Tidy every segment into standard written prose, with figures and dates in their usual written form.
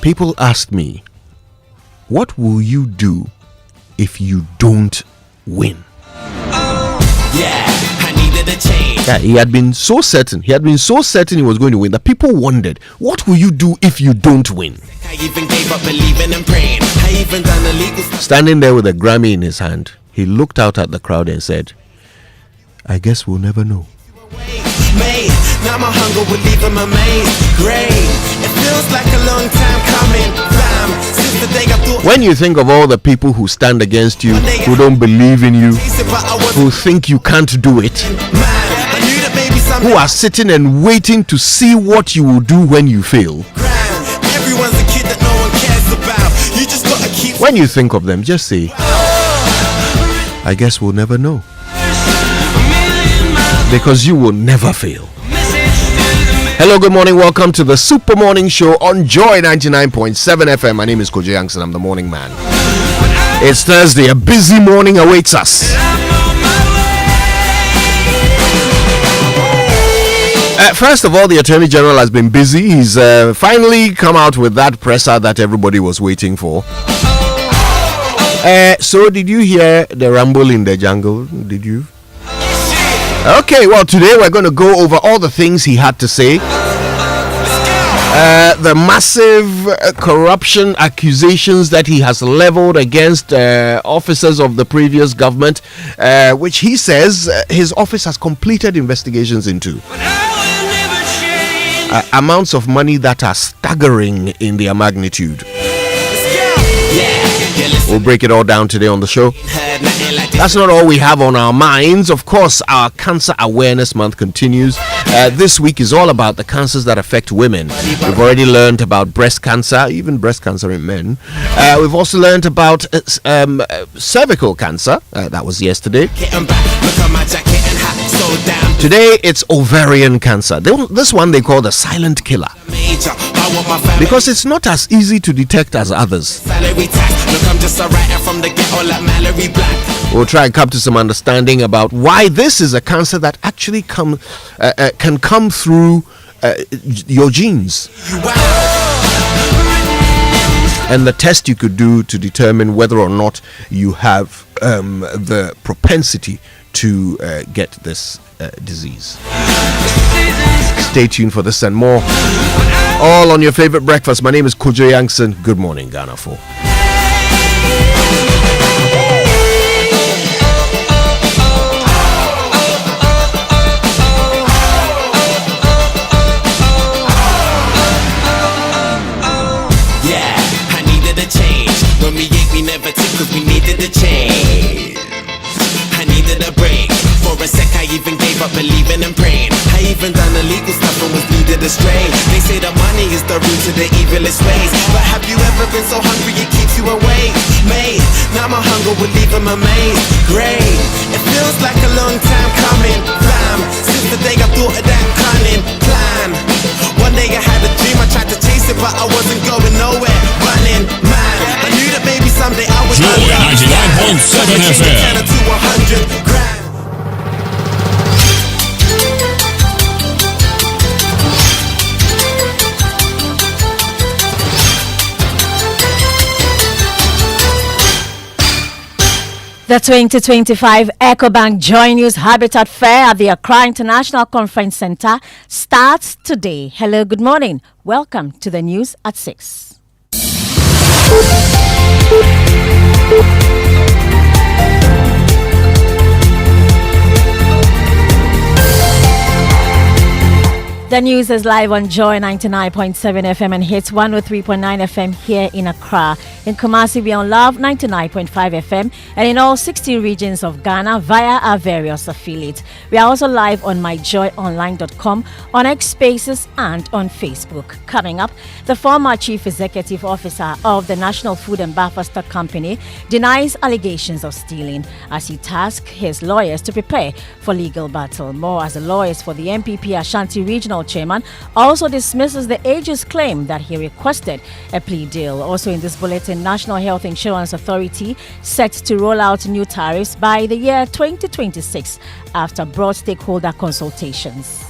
People ask me, what will you do if you don't win? Yeah, he had been so certain. He was going to win that people wondered, what will you do if you don't win? Standing there with a Grammy in his hand, he looked out at the crowd and said, I guess we'll never know. Now my hunger would leave him amazed. Great, it feels like a long time coming. Since the day I thought. When you think of all the people who stand against you, who don't believe in you, who think you can't do it, who are sitting and waiting to see what you will do when you fail. Everyone's a kid that no one cares about. You just gotta keep. When you think of them, just say, I guess we'll never know. Because you will never fail. Hello, good morning. Welcome to the Super Morning Show on Joy 99.7 FM. My name is Kojo Yankson. I'm the morning man. It's Thursday. A busy morning awaits us. First of all, the Attorney General has been busy. He's finally come out with that presser that everybody was waiting for. So, did you hear the rumble in the jungle? Did you? Okay, well, today we're going to go over all the things he had to say. The massive corruption accusations that he has leveled against officers of the previous government, which he says his office has completed investigations into. Amounts of money that are staggering in their magnitude. We'll break it all down today on the show. That's not all we have on our minds. Of course, our Cancer Awareness Month continues. This week is all about the cancers that affect women. We've already learned about breast cancer, even breast cancer in men. We've also learned about cervical cancer. That was yesterday. Today, it's ovarian cancer. This one they call the silent killer. Because it's not as easy to detect as others. We'll try and come to some understanding about why this is a cancer that actually can come through your genes. And the test you could do to determine whether or not you have the propensity to get this disease. Stay tuned for this and more. All on your favorite breakfast. My name is Kojo Yankson. Good morning, Ghana 4. When we ate, we never took cause we needed a change. I needed a break. For a sec, I even gave up believing and praying. I even done illegal stuff and was needed astray. They say that money is the root to the evilest ways. But have you ever been so hungry it keeps you awake? Mate, now my hunger would leave them amazed. Great, it feels like a long time coming. Fam, since the day I thought of that cunning plan. One day I had a dream, I tried to chase it, but I wasn't going nowhere. Running, man, I knew that maybe someday I would. Joy 99.7 FM. To 100 grand. The 2025 EcoBank Joy News Habitat Fair at the Accra International Conference Center starts today. Hello, good morning. Welcome to the news at 6. The news is live on Joy 99.7 FM and hits 103.9 FM here in Accra. In Kumasi, we are on Love 99.5 FM and in all 16 regions of Ghana via our various affiliates. We are also live on myjoyonline.com, on X Spaces and on Facebook. Coming up, the former Chief Executive Officer of the National Food and Buffer Stock Company denies allegations of stealing as he tasked his lawyers to prepare for legal battle. More as the lawyers for the MPP Ashanti Regional Chairman also dismisses the AG's claim that he requested a plea deal. Also in this bulletin, National Health Insurance Authority set to roll out new tariffs by the year 2026 after broad stakeholder consultations.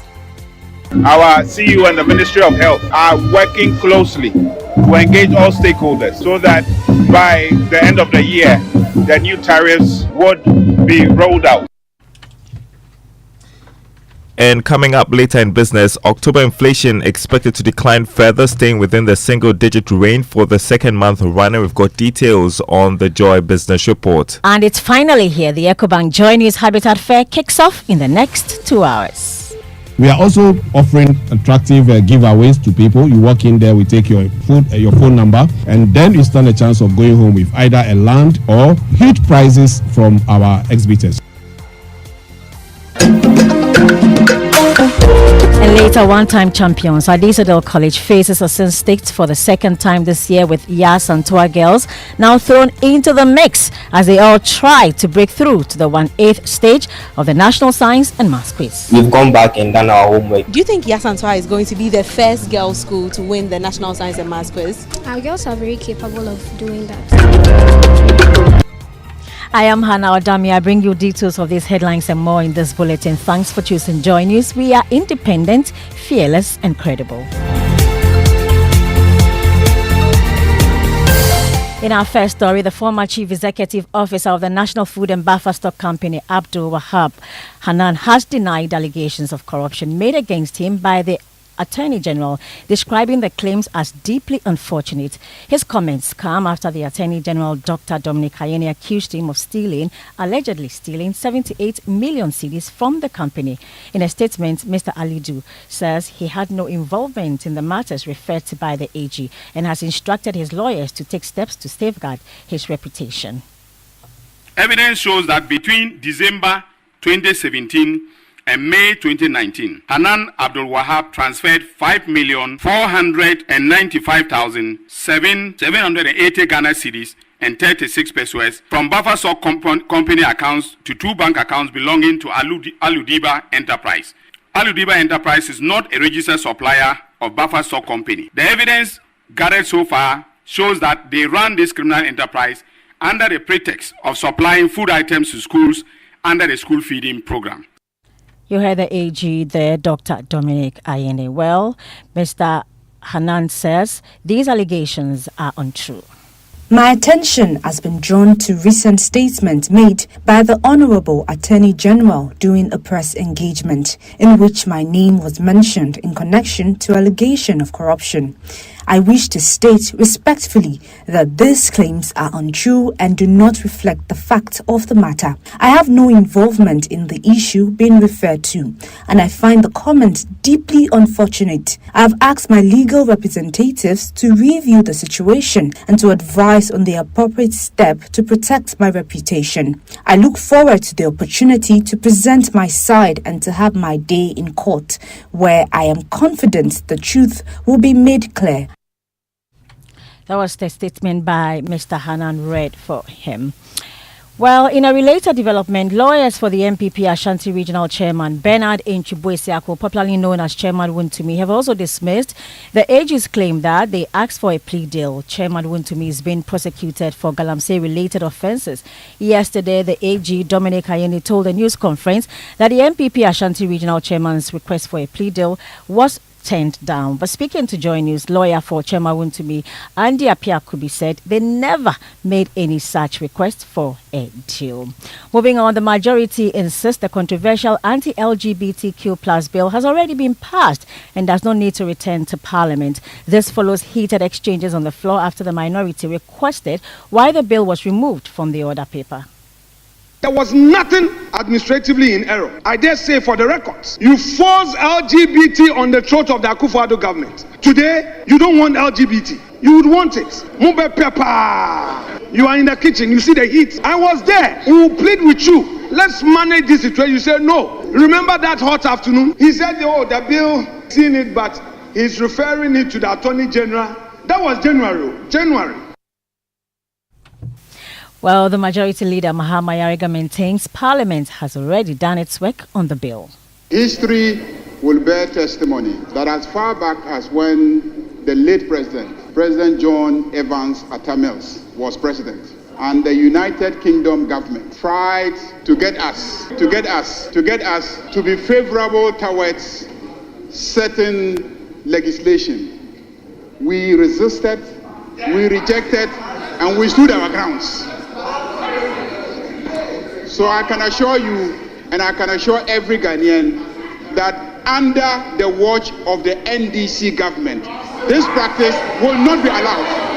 Our CEO and the Ministry of Health are working closely to engage all stakeholders so that by the end of the year, the new tariffs would be rolled out. And coming up later in business, October inflation expected to decline further, staying within the single-digit range for the second month running. We've got details on the Joy Business Report. And it's finally here. The EcoBank Joy News Habitat Fair kicks off in the next 2 hours. We are also offering attractive giveaways to people. You walk in there, we take your phone number, and then you stand a chance of going home with either a land or huge prizes from our exhibitors. And later, one-time champions Adisadel College faces Osun State for the second time this year, with Yankson girls now thrown into the mix as they all try to break through to the 1/8 stage of the National Science and Maths Quiz. We've gone back and done our homework. Do you think Yankson is going to be the first girls' school to win the National Science and Maths Quiz? Our girls are very capable of doing that. I am Hannah Odami. I bring you details of these headlines and more in this bulletin. Thanks for choosing Joy News. We are independent, fearless, and credible. In our first story, the former Chief Executive Officer of the National Food and Buffer Stock Company, Abdul Wahab Hanan, has denied allegations of corruption made against him by the Attorney General, describing the claims as deeply unfortunate. His comments come after the Attorney General, Dr. Dominic Ayeni, accused him of allegedly stealing 78 million cedis from the company. In a statement, Mr. Alidu says he had no involvement in the matters referred to by the AG and has instructed his lawyers to take steps to safeguard his reputation. Evidence shows that between December 2017 and May 2019, Hanan Abdul Wahab transferred 5,495,780 Ghana cedis and 36 pesos from Buffer Stock Company accounts to two bank accounts belonging to Aludiba Enterprise. Aludiba Enterprise is not a registered supplier of Buffer Stock Company. The evidence gathered so far shows that they ran this criminal enterprise under the pretext of supplying food items to schools under the school feeding program. You heard the AG there, Dr. Dominic Ayene. Well, Mr. Hanan says these allegations are untrue. My attention has been drawn to recent statements made by the Honorable Attorney General during a press engagement in which my name was mentioned in connection to allegation of corruption. I wish to state respectfully that these claims are untrue and do not reflect the fact of the matter. I have no involvement in the issue being referred to, and I find the comment deeply unfortunate. I have asked my legal representatives to review the situation and to advise on the appropriate step to protect my reputation. I look forward to the opportunity to present my side and to have my day in court, where I am confident the truth will be made clear. That was the statement by Mr. Hanan read for him. Well, in a related development, lawyers for the MPP Ashanti Regional Chairman Bernard Enchibuesiako, popularly known as Chairman Wuntumi, have also dismissed the AG's claim that they asked for a plea deal. Chairman Wuntumi is being prosecuted for Galamsey-related offences. Yesterday, the AG, Dominic Ayeni, told a news conference that the MPP Ashanti Regional Chairman's request for a plea deal was turned down. But speaking to Joy News, lawyer for Chairman Wuntumi, Andy Apiakubi, said they never made any such request for a deal. Moving on, the majority insists the controversial anti-LGBTQ plus bill has already been passed and does not need to return to Parliament. This follows heated exchanges on the floor after the minority requested why the bill was removed from the order paper. There was nothing administratively in error. I dare say, for the records, you force LGBT on the throat of the Akufo-Addo government. Today, you don't want LGBT. You would want it. Mube Peppa. You are in the kitchen. You see the heat. I was there. We will plead with you. Let's manage this situation. You said no. Remember that hot afternoon? He said, oh, the bill, seen it, but he's referring it to the Attorney General. That was January. Well, the majority leader, Mahama Yariga, maintains Parliament has already done its work on the bill. History will bear testimony that as far back as when the late President John Evans Atta Mills was president, and the United Kingdom government tried to get us to be favorable towards certain legislation we resisted, we rejected, and we stood our grounds. So I can assure you, and I can assure every Ghanaian, that under the watch of the NDC government, this practice will not be allowed.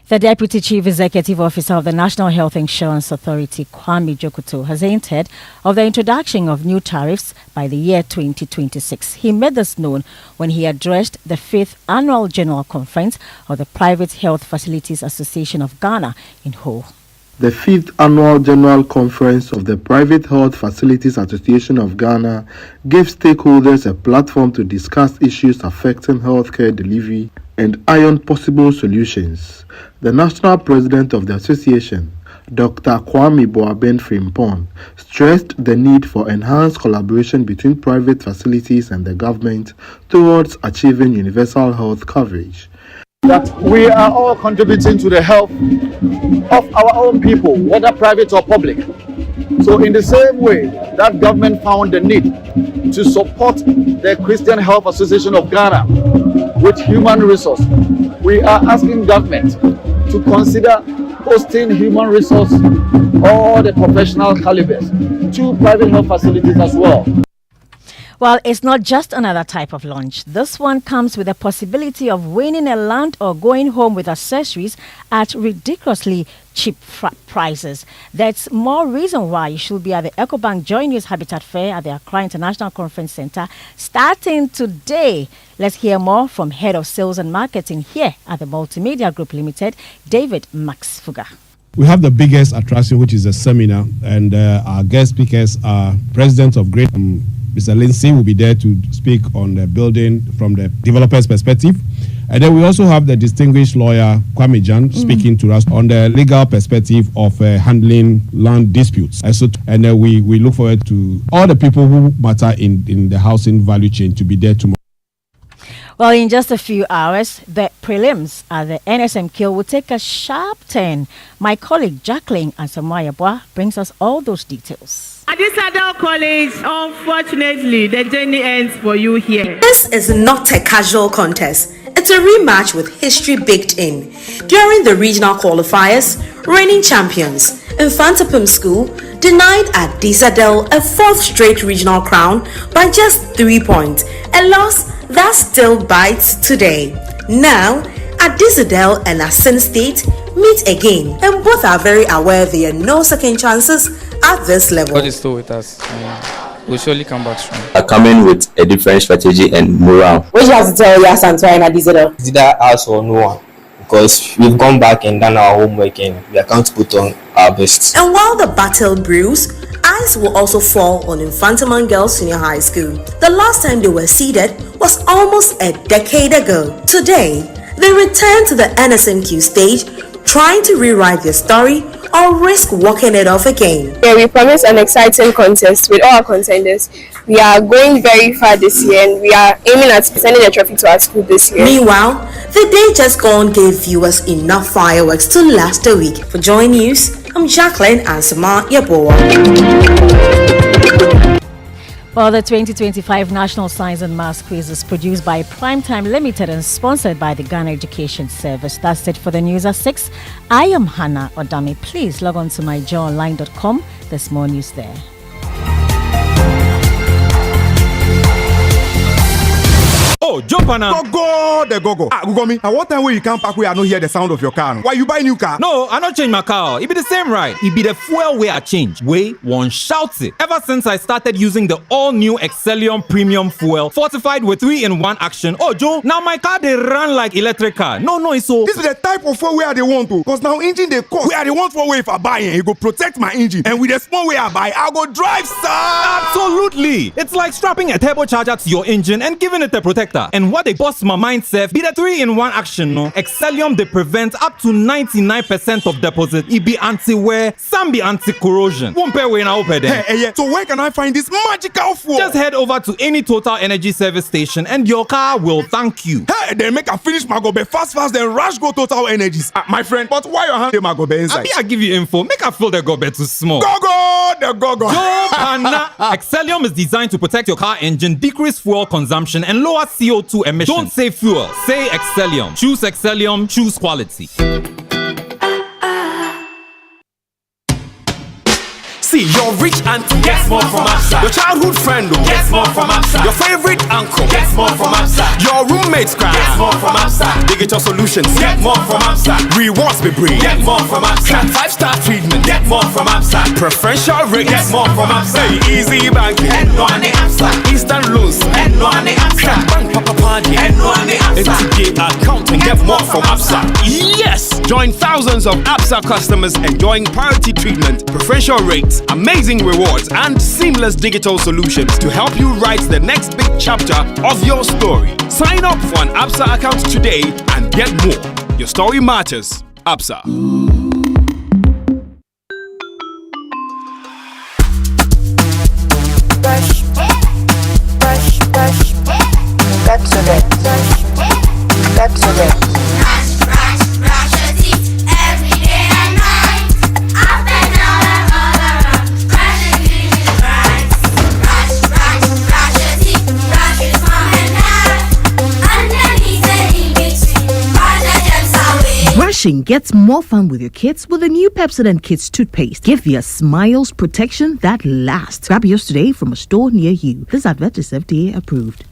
The Deputy Chief Executive Officer of the National Health Insurance Authority, Kwame Jokuto, has hinted of the introduction of new tariffs by the year 2026. He made this known when he addressed the 5th Annual General Conference of the Private Health Facilities Association of Ghana in Ho. The 5th Annual General Conference of the Private Health Facilities Association of Ghana gave stakeholders a platform to discuss issues affecting healthcare delivery and iron possible solutions. The national president of the association, Dr. Kwame Boaben Frimpong, stressed the need for enhanced collaboration between private facilities and the government towards achieving universal health coverage. That we are all contributing to the health of our own people, whether private or public. So in the same way that government found the need to support the Christian Health Association of Ghana with human resource, we are asking government to consider hosting human resource or the professional calibers to private health facilities as well. Well, it's not just another type of lunch. This one comes with the possibility of winning a land or going home with accessories at ridiculously cheap prices. That's more reason why you should be at the EcoBank Joy News Habitat Fair at the Accra International Conference Center starting today. Let's hear more from Head of Sales and Marketing here at the Multimedia Group Limited, David Max Fuga. We have the biggest attraction, which is a seminar, and our guest speakers are President of Great Mr. Lindsay will be there to speak on the building from the developer's perspective. And then we also have the distinguished lawyer Kwame Jan speaking to us on the legal perspective of handling land disputes. And then we look forward to all the people who matter in the housing value chain to be there tomorrow. Well, in just a few hours, the prelims at the NSMQ will take a sharp turn. My colleague Jacqueline Ansamoah brings us all those details. At this adult college, unfortunately, the journey ends for you here. This is not a casual contest. It's a rematch with history baked in. During the regional qualifiers, reigning champions, Infantapim School, denied at Disadel a 4th straight regional crown by just 3 points, a loss that still bites today. Now, at Disadel and Asin State meet again, and both are very aware there are no second chances at this level. God is still with us. We'll surely come back strong. Are coming with a different strategy and morale. What you have to tell Yankson to at Disadel? It's either us or no one, because we've gone back and done our homework and we are going to put on our best. And while the battle brews, eyes will also fall on Infantaman Girls Senior High School. The last time they were seeded was almost a decade ago. Today, they return to the NSMQ stage, trying to rewrite their story or risk walking it off again. Yeah, we promise an exciting contest with all our contenders. We are going very far this year and we are aiming at sending a trophy to our school this year. Meanwhile, the day just gone gave viewers enough fireworks to last a week. For Joy News, I'm Jacqueline Ansamoah Yaboa. Well, the 2025 National Science and Maths Quiz is produced by Primetime Limited and sponsored by the Ghana Education Service. That's it for the news at 6. I am Hannah Odami. Please log on to myjoyonline.com. There's more news there. Oh, jump on now. Go. Ah, go me. At what time will you come back where I don't hear the sound of your car? Why you buy new car? No, I not change my car. It be the same right. It be the fuel way I change. Way one shouts it. Ever since I started using the all-new Excellium Premium Fuel, fortified with 3-in-1 action. Oh, Joe, now my car they run like electric car. No, it's so. This is the type of fuel where they want to. Cause now engine they cost. Where they want for way if I buy it, go protect my engine. And with the small way I buy, I go drive, sir. Absolutely. It's like strapping a turbocharger to your engine and giving it a protector. And what they bust my mind self be the 3-in-1 action, no? Excellium they prevent up to 99% of deposit. It be anti-wear, some be anti-corrosion. Won't pay when I open them. Hey, so where can I find this magical fuel? Just head over to any Total Energy service station and your car will thank you. Hey, then make a finish my gobe fast, then rush go Total Energies. My friend, but why your hand my gobe inside? I give you info. Make a fill the gobe too small. Go! God the gogo. Joe Pana. Excellium is designed to protect your car engine, decrease fuel consumption, and lower CO2 emissions. Don't say fuel, say Excellium. Choose Excellium, choose quality. See, your rich auntie gets more from Absa. Your childhood friend gets more from Absa. Your favorite uncle gets more from Absa. Your roommate's cry gets more from Absa. Digital solutions get more from Absa. Rewards be bring get more from Absa. 5-star treatment get more from Absa. Preferential rate get more from Absa. Easy banking and no ane Absa. Instant loans and no ane Absa. Bank papa party and no ane Absa. FTK account and get more from Absa. Yes! Join thousands of Absa customers enjoying priority treatment, preferential rates, amazing rewards, and seamless digital solutions to help you write the next big chapter of your story. Sign up for an Absa account today and get more. Your story matters. Absa. Brush, brush, brush. That's it. That's it. Brushing gets more fun with your kids with the new Pepsodent Kids toothpaste. Give your smiles protection that lasts. Grab yours today from a store near you. This advert is FDA approved.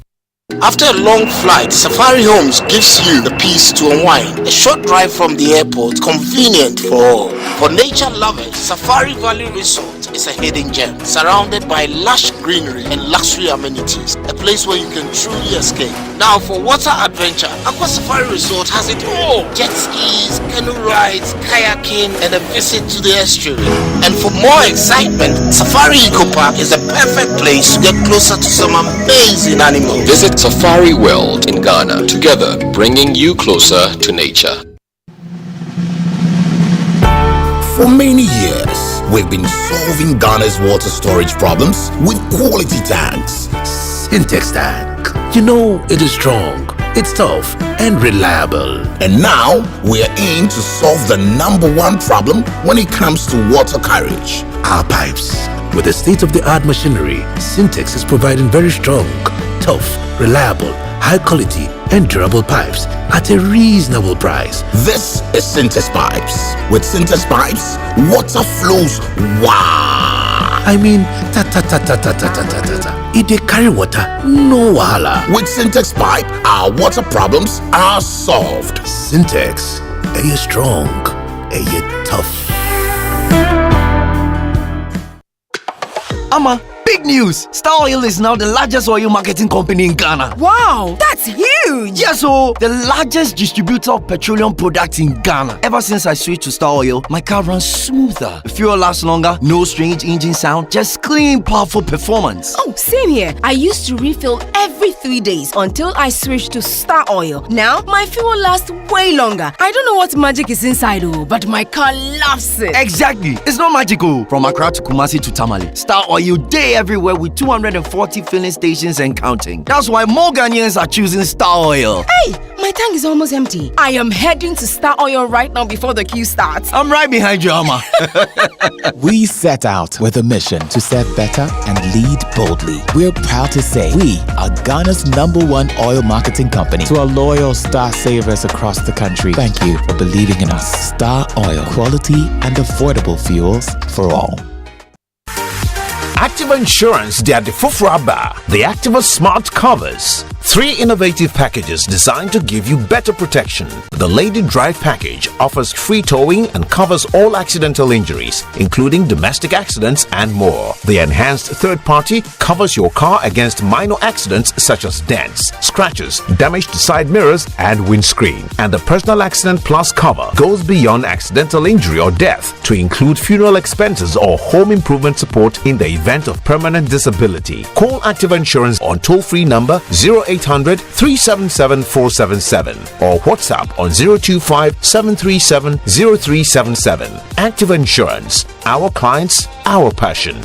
After a long flight, Safari Homes gives you the peace to unwind. A short drive from the airport, convenient for all. For nature lovers, Safari Valley Resort is a hidden gem, surrounded by lush greenery and luxury amenities. A place where you can truly escape. Now for water adventure, Aqua Safari Resort has it all. Jet skis, canoe rides, kayaking, and a visit to the estuary. And for more excitement, Safari Eco Park is a perfect place to get closer to some amazing animals. Visit Safari World in Ghana, together bringing you closer to nature. For many years, we've been solving Ghana's water storage problems with quality tanks. Syntex tank. You know, it is strong, it's tough, and reliable. And now, we're in to solve the #1 problem when it comes to water carriage: our pipes. With the state-of-the-art machinery, Syntex is providing very strong, tough, reliable, high quality and durable pipes at a reasonable price. This is Syntex Pipes. With Syntex Pipes, water flows wow. I mean, If they carry water, no wahala. With Syntex Pipe, our water problems are solved. Syntex, are you strong? Are you tough? Ama, big news! Star Oil is now the largest oil marketing company in Ghana. Wow, that's huge! Yes, so the largest distributor of petroleum products in Ghana. Ever since I switched to Star Oil, my car runs smoother. The fuel lasts longer, no strange engine sound, just clean, powerful performance. Oh, same here. I used to refill every 3 days until I switched to Star Oil. Now, my fuel lasts way longer. I don't know what magic is inside, but my car loves it. Exactly. It's not magical. From Accra to Kumasi to Tamale, Star Oil day everywhere with 240 filling stations and counting. That's why more Ghanaians are choosing Star Oil. Hey, my tank is almost empty. I am heading to Star Oil right now before the queue starts. I'm right behind you, Amma. We set out with a mission to set better and lead boldly. We're proud to say we are Ghana's #1 oil marketing company. To our loyal Star savers across the country, thank you for believing in us. Star Oil, quality and affordable fuels for all. Activa Insurance, they are the Fufraba, the Activa Smart Covers. 3 innovative packages designed to give you better protection. The Lady Drive package offers free towing and covers all accidental injuries, including domestic accidents and more. The Enhanced Third Party covers your car against minor accidents such as dents, scratches, damage to side mirrors and windscreen. And the Personal Accident Plus cover goes beyond accidental injury or death to include funeral expenses or home improvement support in the event of permanent disability. Call Activa Insurance on toll-free number 0800 377 477 or WhatsApp on 025 737 0377. Activa Insurance. Our clients, our passion.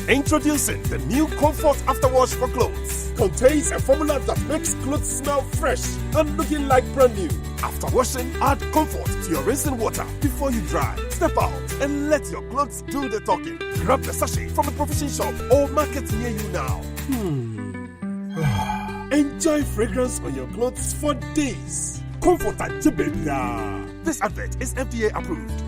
Introducing the new Comfort Afterwash for Clothes. contains a formula that makes clothes smell fresh and looking like brand new. After washing, add Comfort to your rinsing water before you dry. Step out and let your clothes do the talking. Grab the sachet from a provision shop or market near you now. Enjoy fragrance on your clothes for days. Comfort and Jibeda. This advert is FDA approved.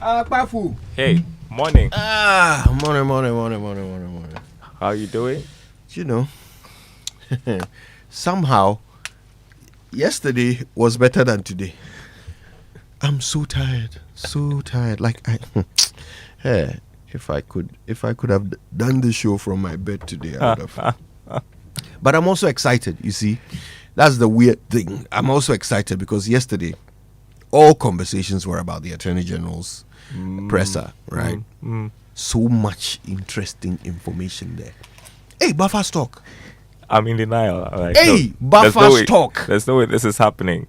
Pafu. Hey, morning. Morning. How you doing? You know, somehow, yesterday was better than today. I'm so tired. Like hey, if I could have done the show from my bed today, I would have. But I'm also excited. You see, that's the weird thing. I'm also excited because yesterday, all conversations were about the Attorney General's presser, right? So much interesting information there. Hey, buffer stock. I'm in denial. Like, hey, buffer stock. There's no way this is happening.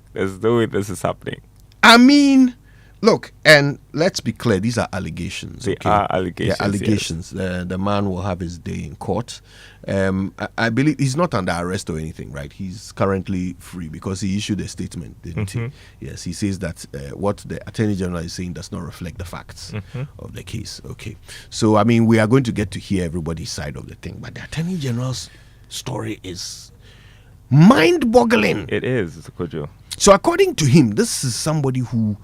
I mean, look, and let's be clear, these are allegations. They are allegations. They're allegations. Yes. The man will have his day in court. I believe he's not under arrest or anything, right? He's currently free because he issued a statement, didn't he? Yes, he says that what the Attorney General is saying does not reflect the facts of the case. Okay. So, I mean, we are going to get to hear everybody's side of the thing, but the Attorney General's story is mind-boggling. It is, Kojo. So, according to him, this is somebody who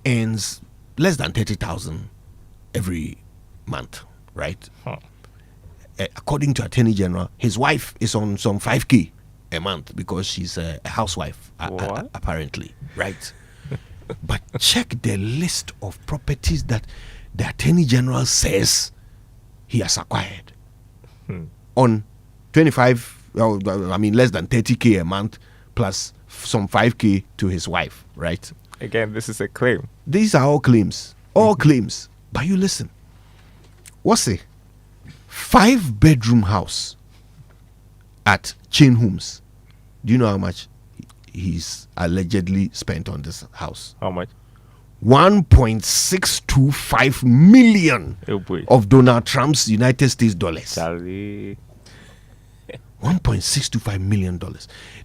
earns less than 30,000 every month, right? According to Attorney General, his wife is on some 5K a month because she's a housewife, apparently, right? But check the list of properties that the Attorney General says he has acquired on 25, less than 30K a month plus some 5K to his wife, right? Again, this is a claim. These are all claims. All claims. But you listen. What's it? 5-bedroom house at Chain Homes. Do you know how much he's allegedly spent on this house? How much? 1.625 million of Donald Trump's United States dollars. Charlie. $1.625 million.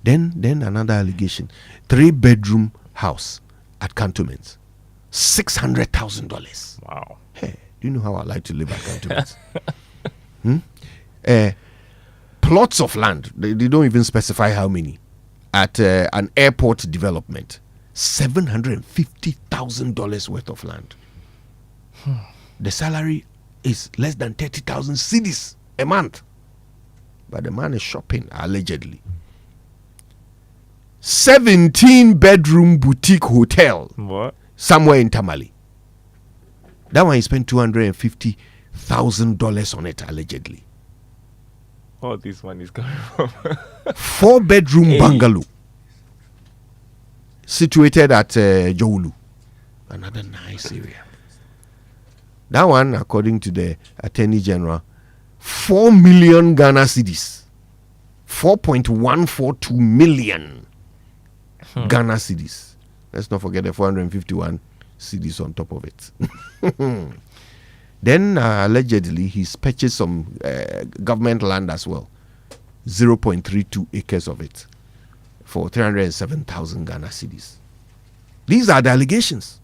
Then another allegation. 3-bedroom house at Cantonments. $600,000. Wow. Hey, do you know how I like to live at Cantonments? Plots of land, they don't even specify how many, at an airport development. $750,000 worth of land. The salary is less than 30,000 cedis a month. But the man is shopping, allegedly. 17-bedroom boutique hotel. What? Somewhere in Tamale. That one he spent $250,000 on it, allegedly. All this money is coming from 4-bedroom bungalow situated at Joulu, another nice area. That one, according to the Attorney General, 4 million Ghana cedis, 4.142 million Ghana cedis. Let's not forget the 451 cedis on top of it. Then allegedly he's purchased some government land as well, 0.32 acres of it, for 307,000 Ghana cedis. These are the allegations.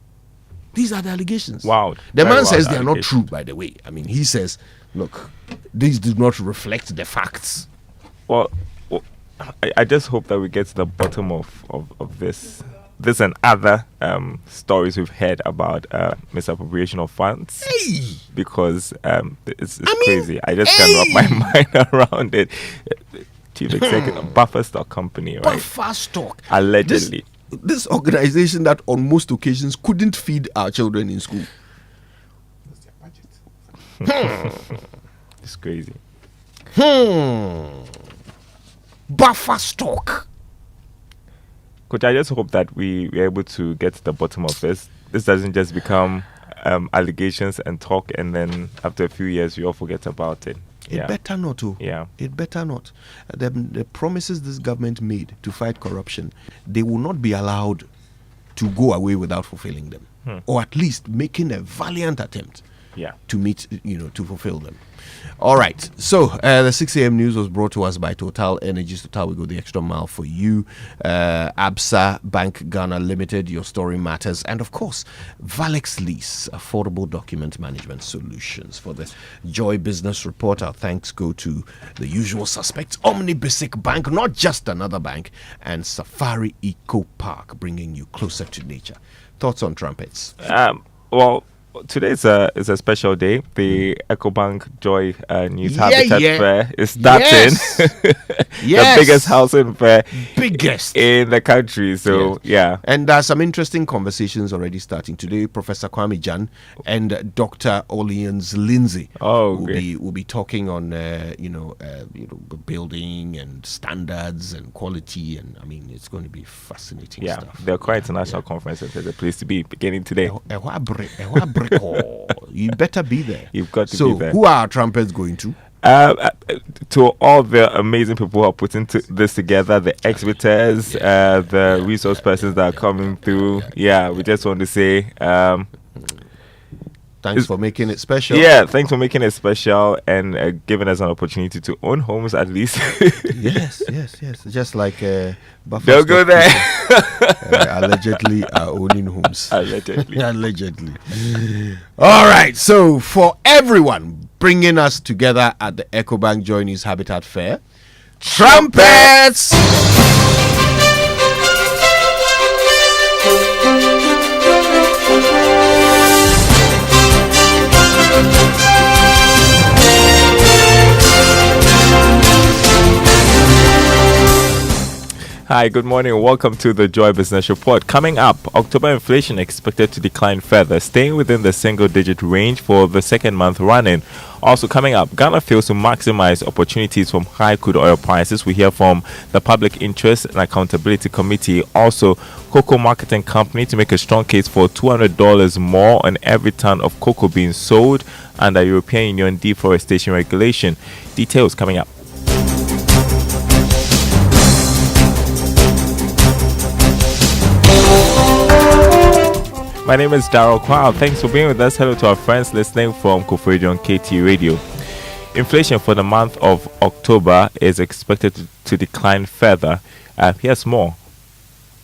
Wow. The man says they are not true, by the way. I mean, he says, look, these do not reflect the facts. Well, I just hope that we get to the bottom of this. This and other stories we've heard about misappropriation of funds. Hey! Because it's crazy. I just can't wrap my mind around it. Chief Executive Buffer Stock Company, right? Buffer Stock. Allegedly. This organization that on most occasions couldn't feed our children in school. It's crazy. Buffer Stock. Coach, I just hope that we're able to get to the bottom of this. This doesn't just become allegations and talk, and then after a few years, we all forget about it. It better not to. Yeah. It better not. The promises this government made to fight corruption, they will not be allowed to go away without fulfilling them. or at least making a valiant attempt to meet, to fulfill them. All right. So the 6 a.m. news was brought to us by Total Energies. Total, we go the extra mile for you. ABSA Bank Ghana Limited, your story matters. And of course, Valex Lease, affordable document management solutions. For the Joy Business Report, our thanks go to the usual suspects, Omnibasic Bank, not just another bank, and Safari Eco Park, bringing you closer to nature. Thoughts on trumpets? Well, today is a special day. The EcoBank Joy News Habitat Fair is starting. The biggest housing fair in the country. So and there are some interesting conversations already starting today. Professor Kwame Jan and Dr. Orleans Lindsay will be talking on building and standards and quality, and I mean it's going to be fascinating stuff. They're quite international conferences. There's a place to be beginning today. You better be there. You've got to be there. Who are our trumpets going to? To all the amazing people who are putting this together, the exhibitors, the resource persons that are coming through. We just want to say thanks for making it special. Thanks for making it special and giving us an opportunity to own homes at least. yes. Just like Buffalo. They'll go there. Allegedly are owning homes. Allegedly. All right. So for everyone bringing us together at the EcoBank Joy News Habitat Fair, trumpets! Hi, good morning. Welcome to the Joy Business Report. Coming up, October inflation expected to decline further, staying within the single-digit range for the second month running. Also coming up, Ghana fails to maximize opportunities from high crude oil prices. We hear from the Public Interest and Accountability Committee. Also, cocoa marketing company to make a strong case for $200 more on every ton of cocoa being sold under European Union deforestation regulation. Details coming up. My name is Darryl Kwao. Thanks for being with us. Hello to our friends listening from Koforidon on KT Radio. Inflation for the month of October is expected to decline further. Here's more.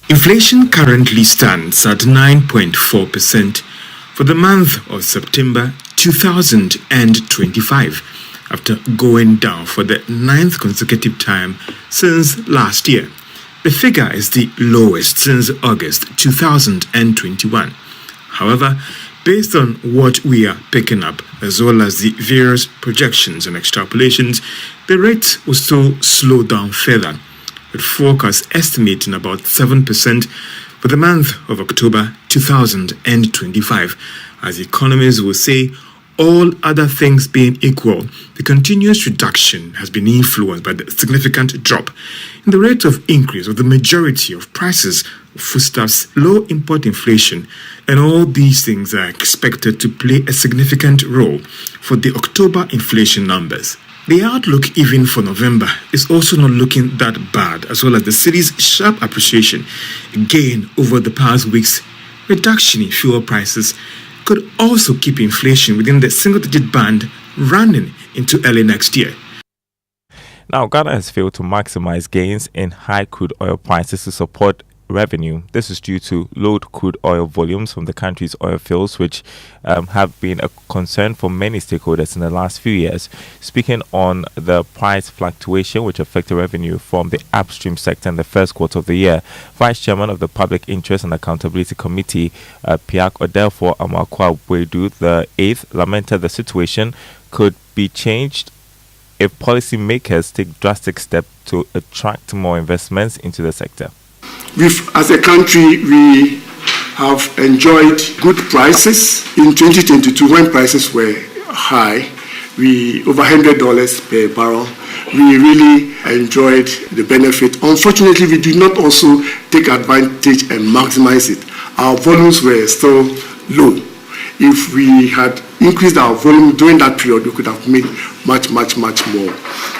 Inflation currently stands at 9.4% for the month of September 2025, after going down for the 9th consecutive time since last year. The figure is the lowest since August 2021. However, based on what we are picking up, as well as the various projections and extrapolations, the rate will still slow down further, with forecasts estimating about 7% for the month of October 2025. As economists will say, all other things being equal, the continuous reduction has been influenced by the significant drop in the rate of increase of the majority of prices of foodstuffs, low import inflation, and all these things are expected to play a significant role for the October inflation numbers. The outlook even for November is also not looking that bad, as well as the city's sharp appreciation again over the past week's reduction in fuel prices could also keep inflation within the single-digit band running into early next year. Now, Ghana has failed to maximize gains in high crude oil prices to support revenue. This is due to low crude oil volumes from the country's oil fields, which have been a concern for many stakeholders in the last few years. Speaking on the price fluctuation which affected revenue from the upstream sector in the first quarter of the year, Vice Chairman of the Public Interest and Accountability Committee, Piak Odelfo Amakwa Wedu the 8th, lamented the situation could be changed if policymakers take drastic steps to attract more investments into the sector. As a country, we have enjoyed good prices. In 2022, when prices were high, over $100 per barrel, we really enjoyed the benefit. Unfortunately, we did not also take advantage and maximize it. Our volumes were still low. If we had increased our volume during that period, we could have made much more.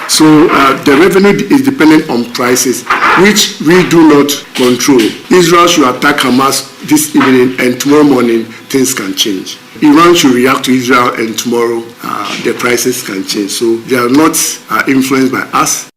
So the revenue is dependent on prices, which we do not control. Israel should attack Hamas this evening, and tomorrow morning things can change. Iran should react to Israel, and tomorrow the prices can change. So they are not influenced by us.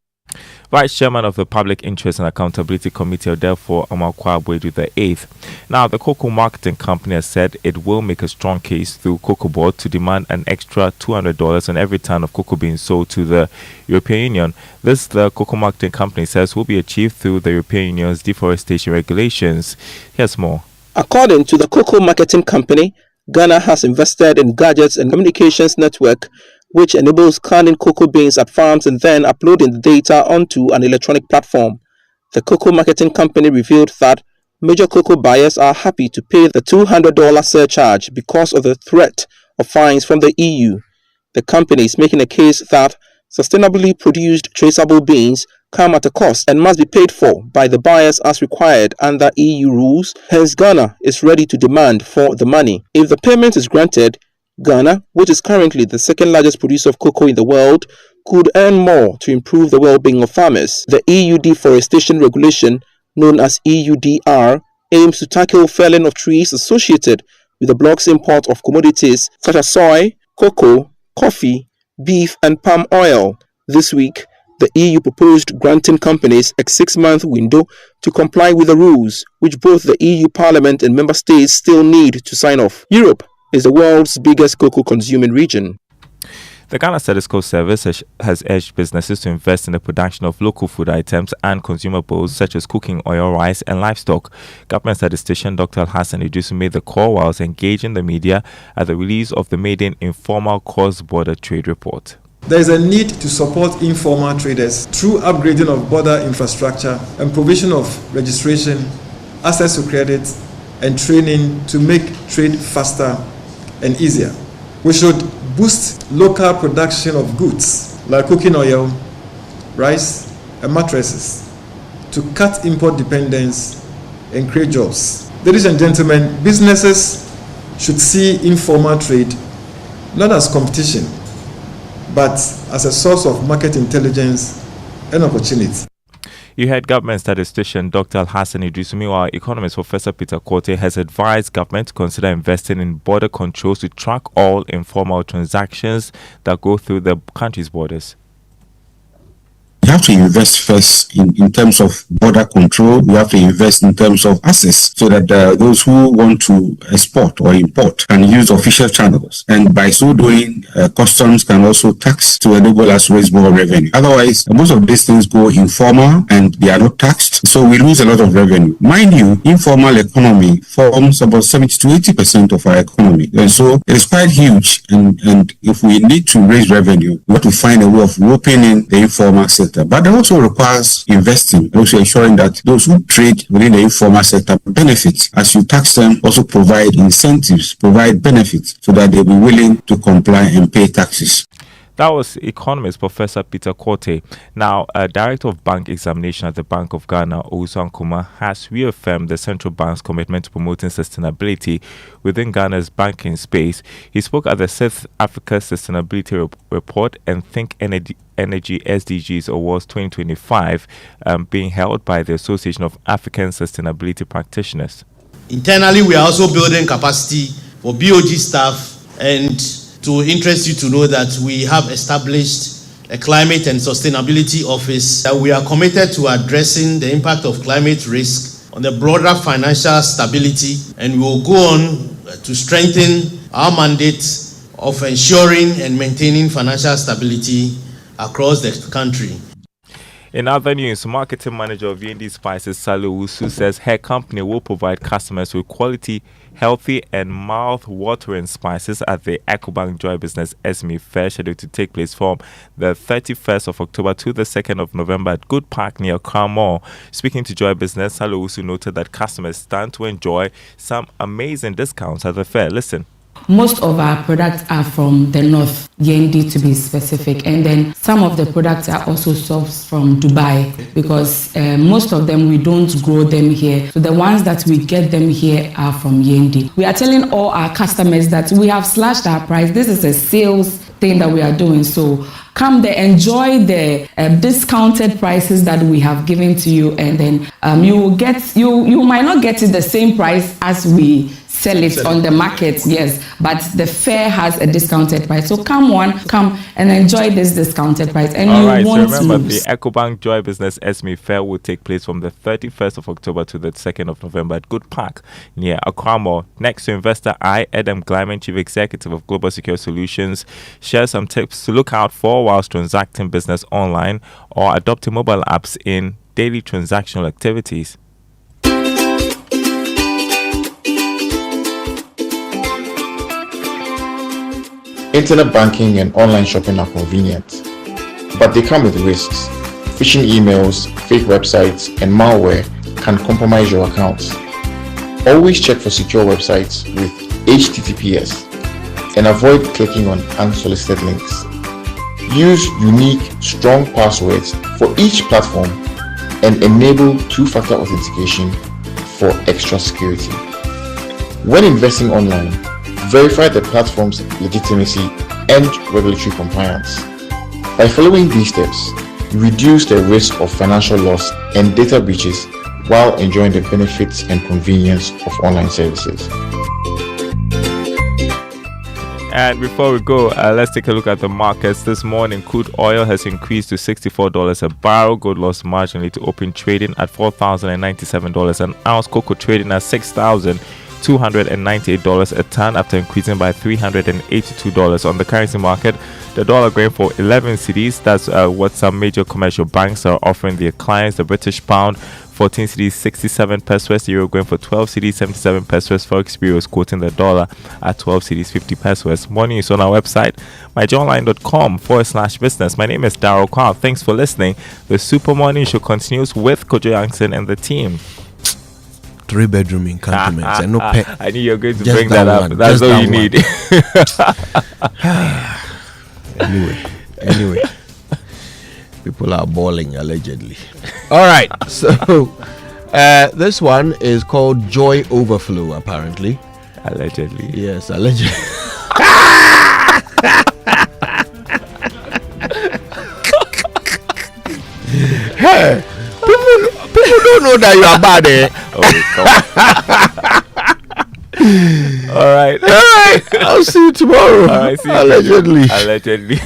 Vice Chairman of the Public Interest and Accountability Committee, therefore, Amakwa Abuedu the 8th. Now, the cocoa marketing company has said it will make a strong case through Cocoa Board to demand an extra $200 on every ton of cocoa beans sold to the European Union. This, the cocoa marketing company says, will be achieved through the European Union's deforestation regulations. Here's more. According to the cocoa marketing company, Ghana has invested in gadgets and communications network which enables scanning cocoa beans at farms and then uploading the data onto an electronic platform. The cocoa marketing company revealed that major cocoa buyers are happy to pay the $200 surcharge because of the threat of fines from the EU. The company is making a case that sustainably produced traceable beans come at a cost and must be paid for by the buyers as required under EU rules. Hence, Ghana is ready to demand for the money. If the payment is granted, Ghana, which is currently the second largest producer of cocoa in the world, could earn more to improve the well-being of farmers. The EU deforestation regulation, known as EUDR, aims to tackle felling of trees associated with the bloc's import of commodities such as soy, cocoa, coffee, beef and palm oil. This week, the EU proposed granting companies a 6-month window to comply with the rules, which both the EU Parliament and member states still need to sign off. Europe is the world's biggest cocoa consuming region. The Ghana Statistical Service has urged businesses to invest in the production of local food items and consumables such as cooking oil, rice and livestock. Government statistician Dr. Hassan Idrisu made the call whilst engaging the media at the release of the maiden informal cross-border trade report. There is a need to support informal traders through upgrading of border infrastructure and provision of registration, access to credit and training to make trade faster and easier. We should boost local production of goods like cooking oil, rice, and mattresses to cut import dependence and create jobs. Ladies and gentlemen, businesses should see informal trade not as competition, but as a source of market intelligence and opportunity. You heard government statistician Dr. Hassan Idrisu. Meanwhile, economist Professor Peter Korte has advised government to consider investing in border controls to track all informal transactions that go through the country's borders. You have to invest first in terms of border control. You have to invest in terms of access so that those who want to export or import can use official channels. And by so doing, customs can also tax to enable us to raise more revenue. Otherwise, most of these things go informal and they are not taxed. So we lose a lot of revenue. Mind you, informal economy forms about 70 to 80% of our economy. And so it is quite huge. And if we need to raise revenue, we have to find a way of roping in the informal sector. But it also requires investing, also ensuring that those who trade within the informal sector benefit. As you tax them, also provide incentives, provide benefits so that they'll be willing to comply and pay taxes. That was economist Professor Peter Korte. Now, Director of Bank Examination at the Bank of Ghana, Owusu Nkrumah, has reaffirmed the central bank's commitment to promoting sustainability within Ghana's banking space. He spoke at the 6th Africa Sustainability Report and Think Energy SDGs Awards 2025 being held by the Association of African Sustainability Practitioners. Internally, we are also building capacity for BOG staff, and to interest you to know that we have established a climate and sustainability office. That we are committed to addressing the impact of climate risk on the broader financial stability, and we will go on to strengthen our mandate of ensuring and maintaining financial stability across the country. In other news, marketing manager of VND Spices, Salo Usu, says her company will provide customers with quality, healthy and mouth-watering spices at the EcoBank Joy Business SME Fair, scheduled to take place from the 31st of October to the 2nd of November at Good Park near Crown Mall. Speaking to Joy Business, Salo Usu noted that customers stand to enjoy some amazing discounts at the fair. Listen. Most of our products are from the north, Yendi to be specific, and then some of the products are also sourced from Dubai because most of them we don't grow them here. So the ones that we get them here are from Yendi. We are telling all our customers that we have slashed our price. This is a sales thing that we are doing. So come there, enjoy the discounted prices that we have given to you, and then you will get you might not get it the same price as we sell it on the market, yes, but the fair has a discounted price. So come and enjoy this discounted price, and all you right, won't so remember, lose. the EcoBank Joy Business SME Fair will take place from the 31st of October to the 2nd of November at Good Park near Akwamo. Next to investor Adam Glyman, Chief Executive of Global Secure Solutions, shares some tips to look out for whilst transacting business online or adopting mobile apps in daily transactional activities. Internet banking and online shopping are convenient, but they come with risks. Phishing emails, fake websites, and malware can compromise your accounts. Always check for secure websites with HTTPS and avoid clicking on unsolicited links. Use unique, strong passwords for each platform and enable two-factor authentication for extra security. When investing online, verify the platform's legitimacy and regulatory compliance. By following these steps, you reduce the risk of financial loss and data breaches while enjoying the benefits and convenience of online services. And before we go, let's take a look at the markets. This morning, crude oil has increased to $64 a barrel. Gold lost marginally to open trading at $4,097 an ounce. Cocoa trading at $6,298 a ton after increasing by $382 on the currency market. The dollar going for 11 cedis. That's what some major commercial banks are offering their clients. The British pound 14 cedis 67 pesos. The euro going for 12 cedis 77 pesos. Forex Bureau is quoting the dollar at 12 cedis 50 pesos. More news on our website, myjournline.com/business. My name is Daryl Kwao. Thanks for listening. The Super Morning Show continues with Kojo Yankson and the team. 3-bedroom in cantonments and no pet. I knew you were going to bring that up. One. That's all you need. Anyway, people are balling allegedly. All right, so this one is called Joy Overflow, apparently. Allegedly. Yes, allegedly. Hey, people don't know that you are bad, eh? All right. I'll see you tomorrow. All right, see you allegedly. Allegedly.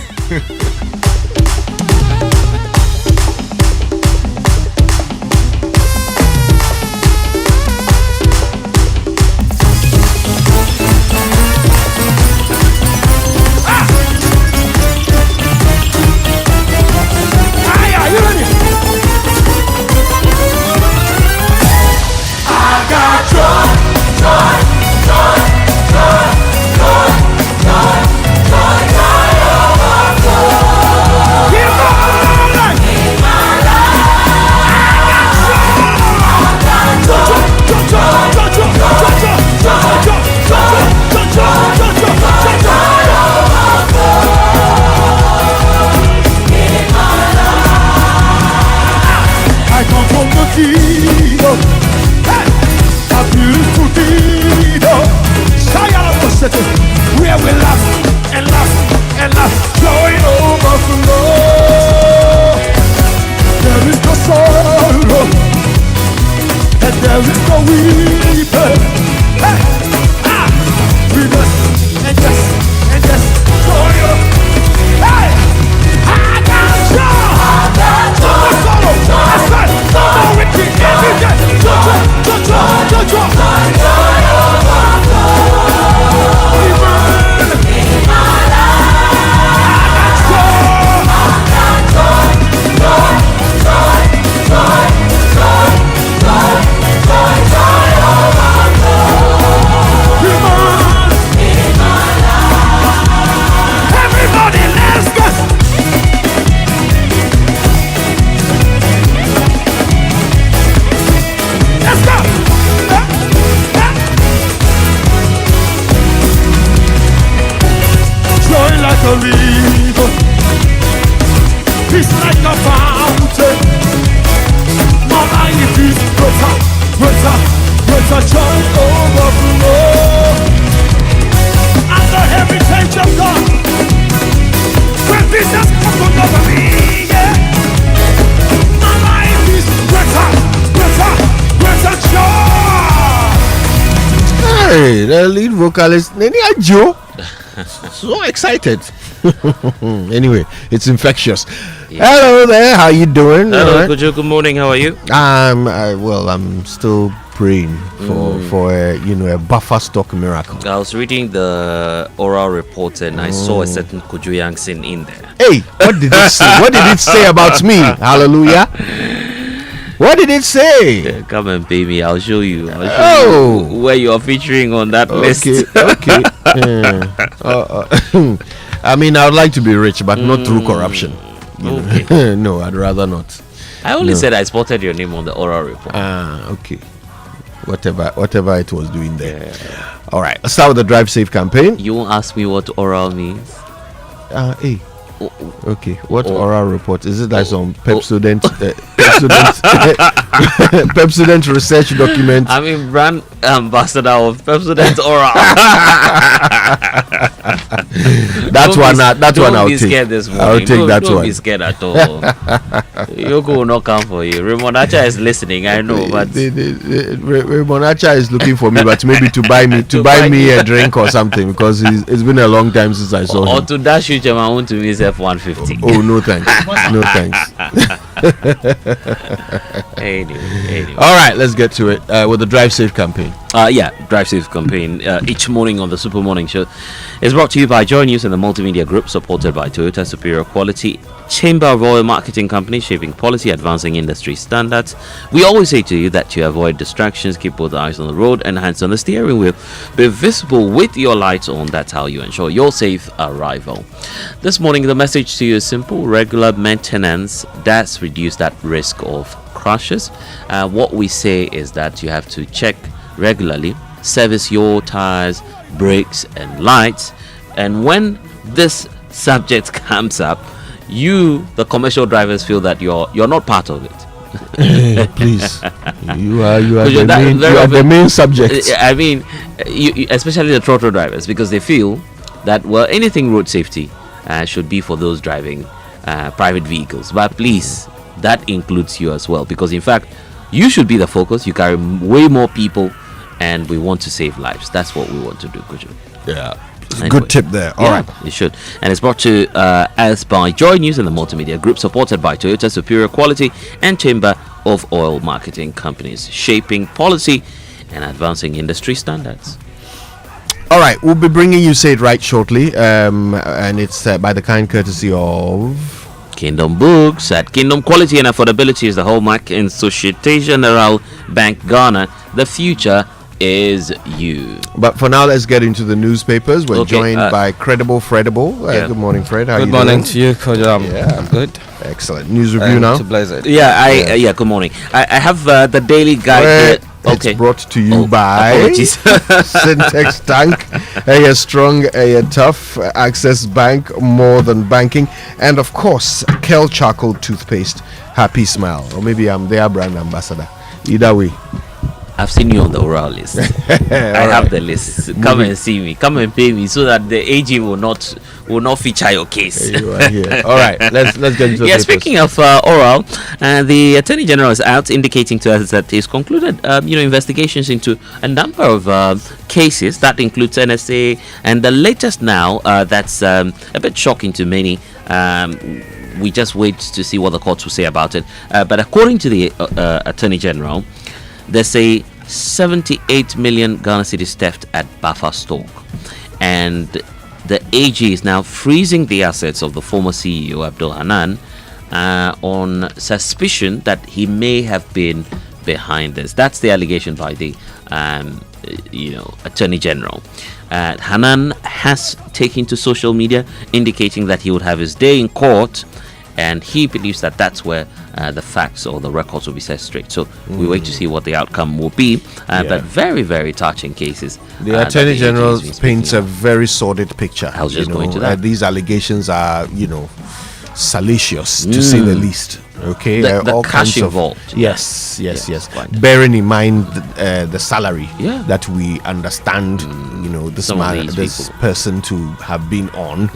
Where we laugh and laugh and laugh, joy overflow. There is no sorrow and there is no weeping. Hey, we just and just joy. Hey, I got joy. No more sorrow. I said no more weeping. Every day, joy. Jesus opened over me, yeah. My life is greater joy. Hey, the lead vocalist, Nenia Joe. So excited. Anyway, it's infectious. Yeah. Hello there, how you doing? Hello, Kojo. Good morning. How are you? I'm still praying for a buffer stock miracle. I was reading the oral report and I saw a certain Kojo Yankson in there. Hey, what did it say? What did it say about me? Hallelujah. What did it say? Yeah, come and pay me. I'll show you. I'll show you where you are featuring on that list. Okay. I mean, I would like to be rich, but not through corruption. Okay. No, I'd rather not. I only said I spotted your name on the oral report. Okay. Whatever it was doing there. Yeah. All right. Let's start with the Drive Safe campaign. You won't ask me what oral means. Hey. Okay, what oral report is it? Like some Pepsodent Pepsodent research document? I'm in brand ambassador of Pepsodent oral. That one I'll take. Scared this morning. I'll take that don't one. Be scared at all. Yoko will not come for you. Ramonacha is listening, I know, but Ramonacha is looking for me, but maybe to buy me a drink or something, because it's been a long time since I saw him. Or to dash you to my own to me F-150. Oh, no thanks. No thanks. Anyway. All right, let's get to it with the Drive Safe campaign. Drive Safe campaign each morning on the Super Morning Show is brought to you by Joy News and the Multimedia Group, supported by Toyota Superior Quality, Chamber of Oil Marketing Company, shaping policy, advancing industry standards. We always say to you that you avoid distractions, keep both eyes on the road and hands on the steering wheel. Be visible with your lights on. That's how you ensure your safe arrival. This morning, the message to you is simple: regular maintenance does reduce that risk of crashes. What we say is that you have to check regularly, service your tires, brakes and lights, and when this subject comes up, you, the commercial drivers, feel that you're not part of it. Please, you are the main subject. I mean, you, especially the throttle drivers, because they feel that anything road safety should be for those driving private vehicles. But please, that includes you as well, because in fact you should be the focus. You carry way more people and we want to save lives. That's what we want to do, Kojo. Yeah. Anyway, good tip there. All right, you should. And it's brought to us by Joy News and the Multimedia Group, supported by Toyota Superior Quality and Chamber of Oil Marketing Companies, shaping policy and advancing industry standards. All right, we'll be bringing you Say It Right shortly, and it's by the kind courtesy of Kingdom Books. At Kingdom, quality and affordability is the hallmark in Societe Generale Bank Ghana. The future is you. But for now, let's get into the newspapers. We're joined by Credible Fredible. Good morning, Fred. How are you doing? Good morning to you, Kojo. I'm good. Excellent. News review now. Good morning. I have the Daily Guide here. It's brought to you by Syntex Tank, a strong, a tough, Access Bank, more than banking, and of course, Kel Charcoal Toothpaste, Happy Smile. Or maybe I'm their brand ambassador. Either way. I've seen you on the oral list. I have the list. Come and see me. Come and pay me so that the AG will not feature your case. You are here. All right, let's get into the papers. Speaking of oral, the Attorney General is out indicating to us that he's concluded investigations into a number of cases that includes NSA, and the latest now that's a bit shocking to many. We just wait to see what the courts will say about it. But according to the Attorney General, there's a 78 million Ghana cedis theft at Bafa Stock, and the AG is now freezing the assets of the former CEO Abdul Hanan on suspicion that he may have been behind this. That's the allegation by the Attorney General. Hanan has taken to social media indicating that he would have his day in court, and he believes that that's where the facts or the records will be set straight. So we wait to see what the outcome will be. But very, very touching cases. The Attorney General paints a very sordid picture. I was just going to that. These allegations are, salacious to say the least. Okay, the all cash kinds of involved. Yes. Bearing in mind the salary that we understand, this person to have been on,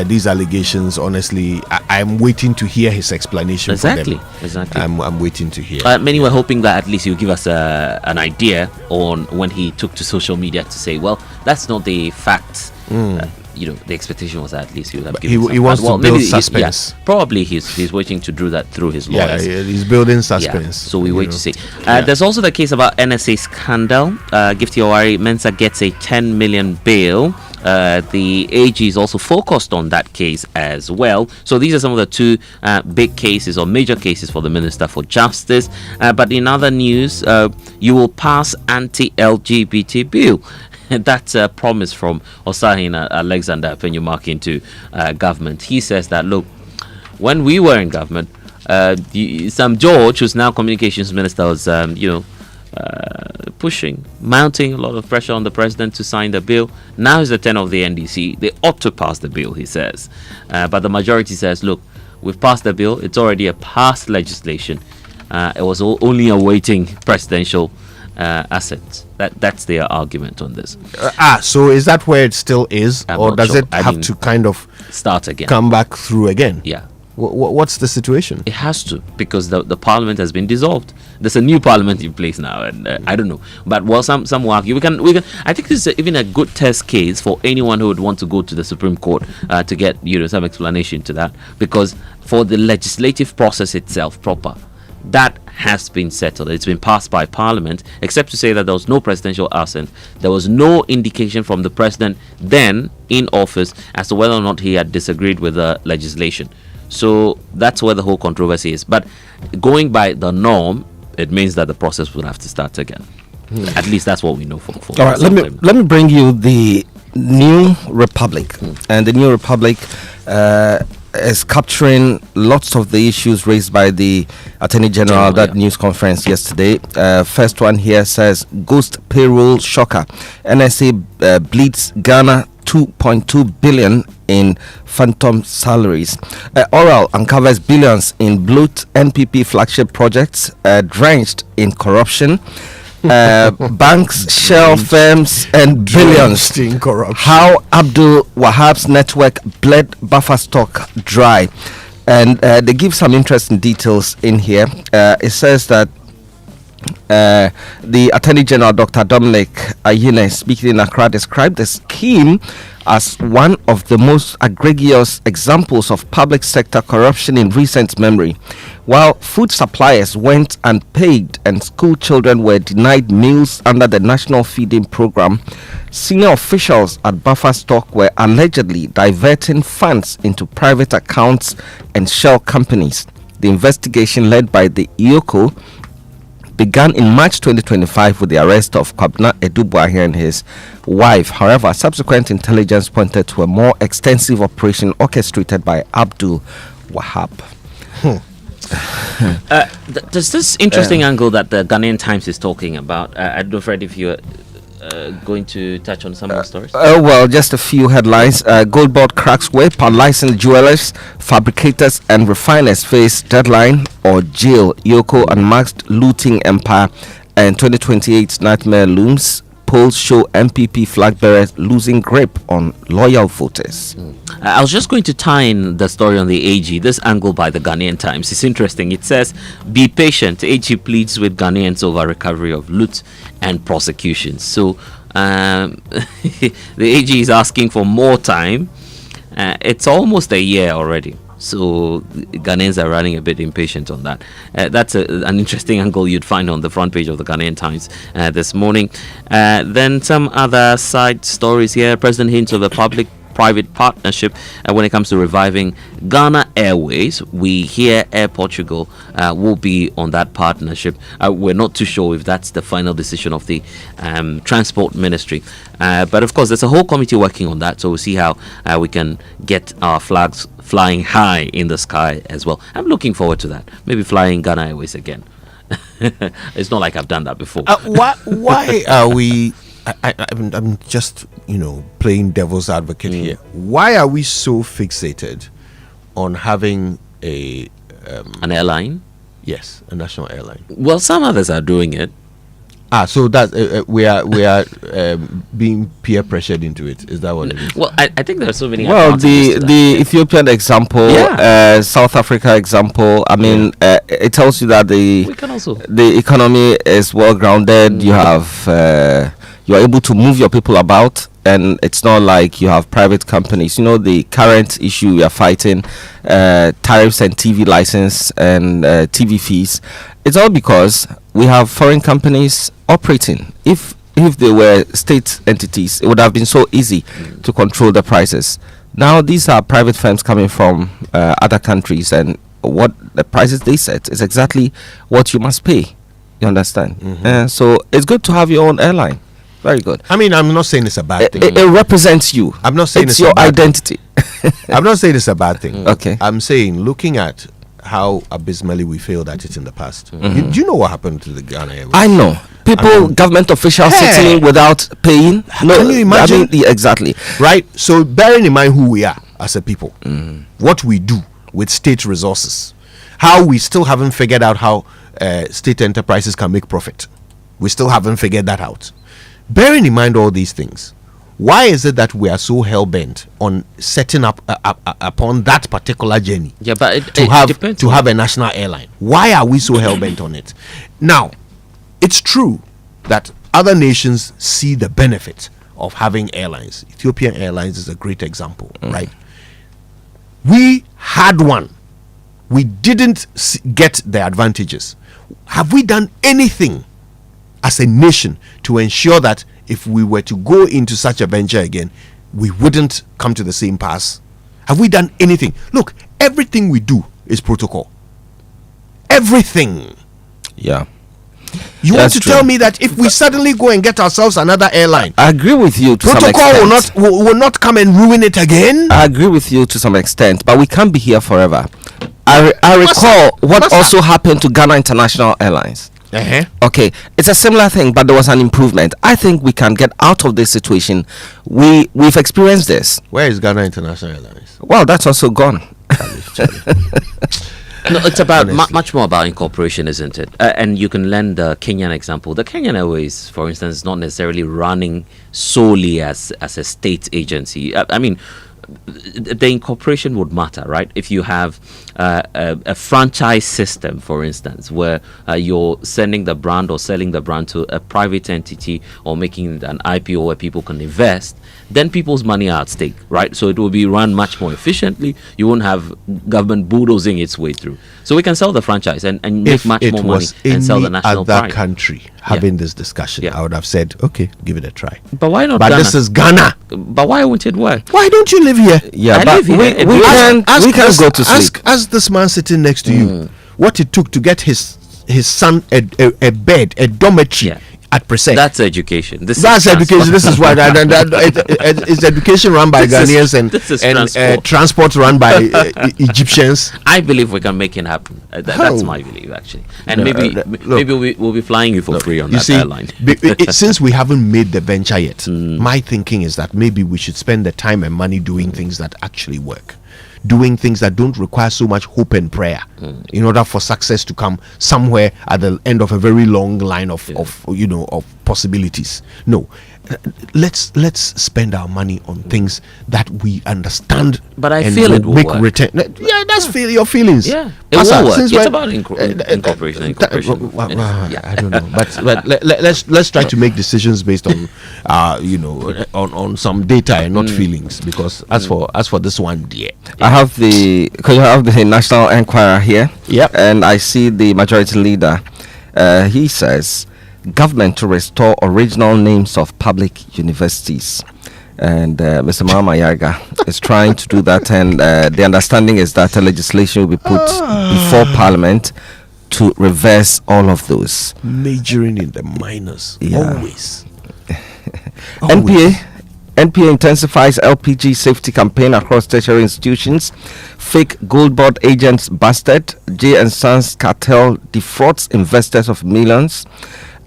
these allegations, honestly, I'm waiting to hear his explanation. Exactly. I'm waiting to hear. Many were hoping that at least he'll give us an idea on when he took to social media to say, well, that's not the facts. The expectation was that at least he would have given. He wants to build suspense. Probably he's waiting to do that through his lawyers. Yeah, he's building suspense. Yeah, so we wait to see. There's also the case about NSA scandal. Gifty Owari Mensah gets a 10 million bail. The AG is also focused on that case as well. So these are some of the two big cases or major cases for the Minister for Justice. But in other news, you will pass anti-LGBT bill. That's a promise from Osahin Alexander Penyumak into government. He says that, look, when we were in government, Sam George, who's now communications minister, was mounting a lot of pressure on the president to sign the bill. Now is the turn of the NDC. They ought to pass the bill, he says. But the majority says, look, we've passed the bill. It's already a passed legislation. It was only awaiting presidential assent. That's their argument on this. So is that where it still is, or does it have to kind of start again, come back through again? Yeah. What's the situation? It has to, because the parliament has been dissolved. There's a new parliament in place now, and I don't know. But some will argue we can. I think this is even a good test case for anyone who would want to go to the Supreme Court to get some explanation to that, because for the legislative process itself proper, that has been settled. It's been passed by Parliament, except to say that there was no presidential assent. There was no indication from the president then in office as to whether or not he had disagreed with the legislation. So that's where the whole controversy is. But going by the norm, it means that the process will have to start again. At least that's what we know for all right, let me bring you the New Republic. And the New Republic is capturing lots of the issues raised by the Attorney General at that news conference yesterday. First one here says, Ghost Payroll Shocker. NSA bleeds Ghana 2.2 billion in phantom salaries. Oral uncovers billions in bloat NPP flagship projects drenched in corruption. Banks, shell firms, and billions. In corruption. How Abdul Wahab's network bled buffer stock dry. And they give some interesting details in here. It says that the Attorney General, Dr. Dominic Ayine, speaking in Accra, described the scheme as one of the most egregious examples of public sector corruption in recent memory. While food suppliers went unpaid and school children were denied meals under the National Feeding Program, senior officials at Buffer Stock were allegedly diverting funds into private accounts and shell companies. The investigation, led by the IOCO, began in March 2025 with the arrest of Kwabena Edubuahi and his wife. However, subsequent intelligence pointed to a more extensive operation orchestrated by Abdul Wahab. There's this interesting angle that the Ghanaian Times is talking about. I don't know, Fred, if you're going to touch on some of the stories. Well, just a few headlines. Gold board cracks whip. Unlicensed jewelers, fabricators, and refiners face deadline or jail. Yoko unmasked looting empire, and 2028 nightmare looms. Polls show MPP flag bearers losing grip on loyal voters. I was just going to tie in the story on the AG. This angle by the Ghanaian Times is interesting. It says, be patient. AG pleads with Ghanaians over recovery of loot and prosecutions. So the AG is asking for more time. It's almost a year already. So Ghanaians are running a bit impatient on that. That's an interesting angle you'd find on the front page of the Ghanaian Times this morning. Then some other side stories here. President hints of a public-private partnership when it comes to reviving Ghana Airways. We hear Air Portugal will be on that partnership. We're not too sure if that's the final decision of the Transport Ministry. But of course, there's a whole committee working on that. So we'll see how we can get our flags flying high in the sky as well. I'm looking forward to that. Maybe flying Ghana Airways again. It's not like I've done that before. Why are we... I'm just, playing devil's advocate here. Why are we so fixated on having an airline? Yes, a national airline. Well, some others are doing it. So that we are being peer pressured into it. Is that what it is? Well, I think there are so many. Well, advantages to that. the Ethiopian example, South Africa example. I mean, it tells you that the economy is well grounded. You have you are able to move your people about, and it's not like you have private companies. You know, the current issue we are fighting, tariffs and TV license and TV fees. It's all because we have foreign companies operating. If they were state entities, it would have been so easy to control the prices. Now these are private firms coming from other countries, and what the prices they set is exactly what you must pay. You understand? So it's good to have your own airline. Very good. I mean, I'm not saying it's a bad thing. It represents you. I'm not saying it's your identity. I'm not saying it's a bad thing. Okay. I'm saying, looking at how abysmally we failed at it in the past. Do you know what happened to the Ghana Airways? I know. People, government officials sitting without paying. No, can you imagine? I mean, exactly. Right? So, bearing in mind who we are as a people, what we do with state resources, how we still haven't figured out how state enterprises can make profit. We still haven't figured that out. Bearing in mind all these things, why is it that we are so hell-bent on setting up upon that particular journey? Yeah, but it depends to have a national airline. Why are we so hell-bent on it? Now, it's true that other nations see the benefit of having airlines. Ethiopian Airlines is a great example, right? We had one. We didn't get the advantages. Have we done anything as a nation to ensure that if we were to go into such a venture again, we wouldn't come to the same pass? Have we done anything? Look, everything we do is protocol. Everything. Yeah. You want to tell me that if we suddenly go and get ourselves another airline, I agree with you to some protocol extent. will not come and ruin it again? I agree with you to some extent, but we can't be here forever. I recall what also happened to Ghana International Airlines. Okay, it's a similar thing, but there was an improvement. I think we can get out of this situation. We've experienced this. Where is Ghana International Airlines? Well, that's also gone. No, it's about much more about incorporation, isn't it? And you can lend the Kenyan example. The Kenyan Airways, for instance, is not necessarily running solely as a state agency. I mean, the incorporation would matter, right? If you have a franchise system, for instance, where you're sending the brand or selling the brand to a private entity or making an IPO where people can invest, then people's money are at stake, right? So it will be run much more efficiently. You won't have government bulldozing its way through. So we can sell the franchise and make much more money and sell the national other pride. Country having this discussion, I would have said, okay, give it a try. But why not But Ghana? this is Ghana. But why won't it work? Why don't you live here? Yeah, I but live here. we can go to sleep. Ask this man sitting next to you what it took to get his son a bed, a dormitory at Presec. That's education. That's education. This is what it's education run by Ghanaians and transport run by Egyptians. I believe we can make it happen. That's my belief, actually. And maybe we'll be flying you for free on that airline. Since we haven't made the venture yet, my thinking is that maybe we should spend the time and money doing things that actually work. Doing things that don't require so much hope and prayer in order for success to come somewhere at the end of a very long line of possibilities. No, let's spend our money on things that we understand. But I feel it will make work. return. Yeah, that's your feelings. Yeah, it will work. It's about incorporation. I don't know, but let's try to make decisions based on on some data and not feelings. Because as for this one, I have the National Enquirer here. Yep. And I see the majority leader. He says, government to restore original names of public universities. And Mr. Mama Yaga is trying to do that. And the understanding is that legislation will be put before Parliament to reverse all of those. Majoring in the minors. Always. NPA intensifies LPG safety campaign across tertiary institutions. Fake gold board agents busted. J & Sons cartel defrauds investors of millions.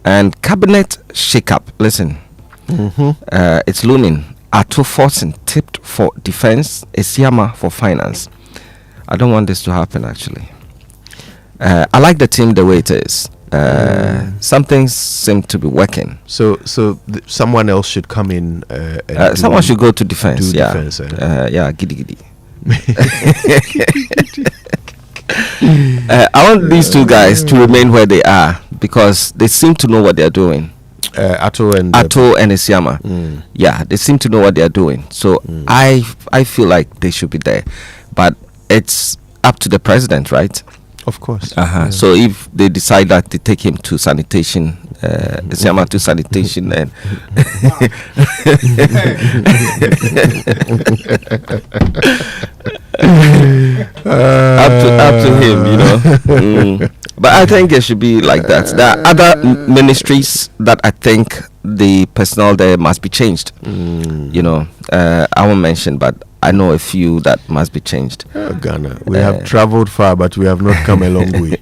And cabinet shakeup. Listen, it's looming. Ato Forson tipped for defense. Esiama for finance. I don't want this to happen, actually. I like the team the way it is. Some things seem to be working. So someone else should come in. Someone should go to defense. Do Yeah, defense, giddy giddy. I want these two guys to remain where they are because they seem to know what they are doing. Ato and Isiama. Yeah, they seem to know what they are doing. So I feel like they should be there, but it's up to the president, right? Of course. So if they decide that they take him to sanitation, Isiama to sanitation, and up to him, you know. But I think it should be like that. There are other ministries that I think the personnel there must be changed. You know, I won't mention, but I know a few that must be changed. Ghana, we have traveled far, but we have not come a long way.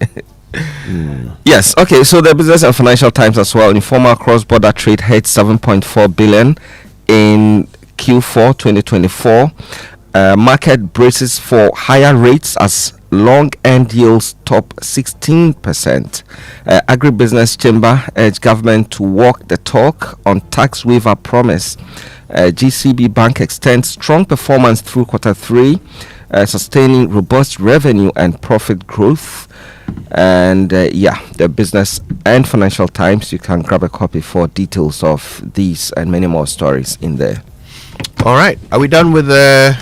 Yes, okay, so the Business and Financial Times as well. Informal cross-border trade hit 7.4 billion in Q4 2024. Market braces for higher rates as long end yields top 16%. Agribusiness Chamber urged government to walk the talk on tax waiver promise. GCB Bank extends strong performance through Q3, sustaining robust revenue and profit growth. And the Business and Financial Times, you can grab a copy for details of these and many more stories in there. All right, are we done with the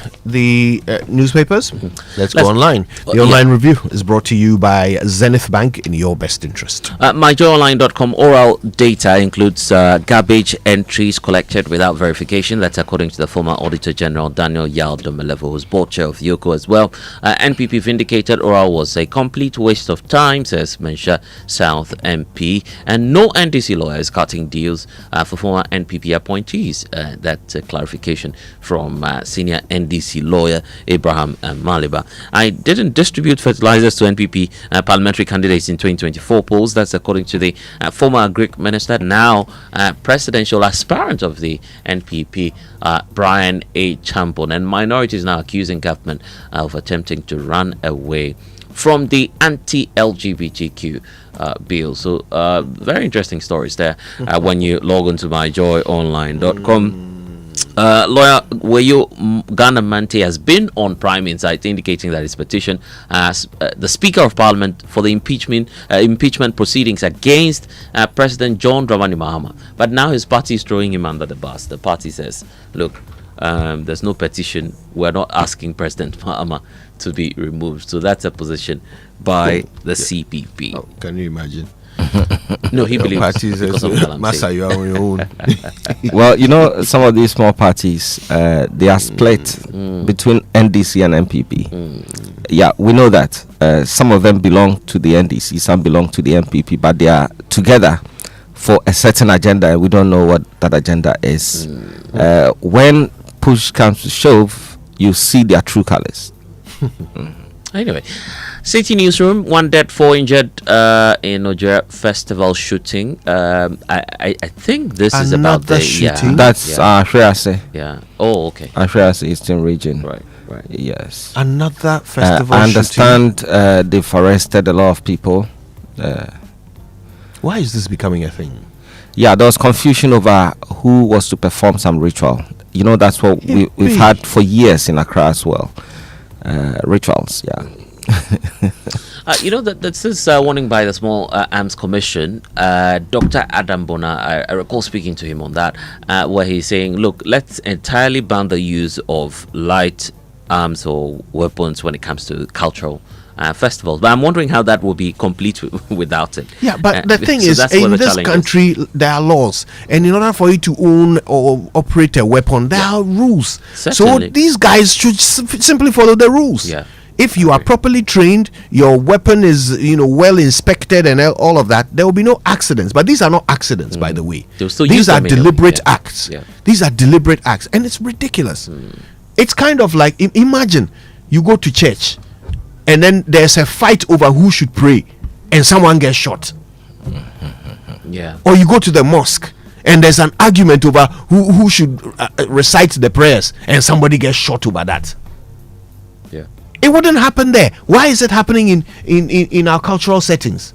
newspapers? Let's go online. The online review is brought to you by Zenith Bank, in your best interest. MyJoyOnline.com oral data includes garbage entries collected without verification. That's according to the former Auditor General Daniel Yaldom-Melevo, who's board chair of Yoko as well. NPP vindicated oral was a complete waste of time, says Mensha South MP, and no NDC lawyer is cutting deals for former NPP appointees. That's a clarification from senior NDC lawyer Abraham Maliba. I didn't distribute fertilizers to NPP parliamentary candidates in 2024 polls. That's according to the former Agric minister, now presidential aspirant of the NPP, Brian A. Champon. And minorities now accusing government of attempting to run away from the anti-LGBTQ bill. So very interesting stories there when you log on to myjoyonline.com. Lawyer Weyo Ghana Mante has been on Prime Insight, indicating that his petition as the Speaker of Parliament for the impeachment proceedings against President John Dramani Mahama. But now his party is throwing him under the bus. The party says, look, there's no petition. We're not asking President Mahama to be removed. So that's a position by the CPP. Oh, can you imagine? No, he believes because of Massa, you are on your own. Well, you know, some of these small parties, they are split between NDC and MPP. Yeah, we know that. Some of them belong to the NDC, some belong to the MPP, but they are together for a certain agenda, and we don't know what that agenda is. When push comes to shove, you see their true colors. Anyway, City Newsroom, 1 dead, 4 injured in Nigeria festival shooting. I think this is about the shooting. That's Ashrease. Yeah. Oh, okay. Ashrease Eastern Region. Right. Yes. Another festival. I understand they've arrested a lot of people. Why is this becoming a thing? Yeah, there was confusion over who was to perform some ritual. You know, that's what we've had for years in Accra as well. Rituals, yeah. You know, that's this warning by the Small Arms Commission. Dr. Adam Bona, I recall speaking to him on that, where he's saying, look, let's entirely ban the use of light arms or weapons when it comes to cultural festivals. But I'm wondering how that will be complete without it. Yeah, but the thing is, in this country, there are laws. And in order for you to own or operate a weapon, there are rules. Certainly. So these guys should simply follow the rules. Yeah. If you are properly trained, your weapon is, well inspected and all of that, there will be no accidents. But these are not accidents, by the way. These are deliberate acts. Yeah. These are deliberate acts. And it's ridiculous. It's kind of like, imagine you go to church and then there's a fight over who should pray and someone gets shot. Yeah. Or you go to the mosque and there's an argument over who should recite the prayers and somebody gets shot over that. Yeah. It wouldn't happen there. Why is it happening in our cultural settings?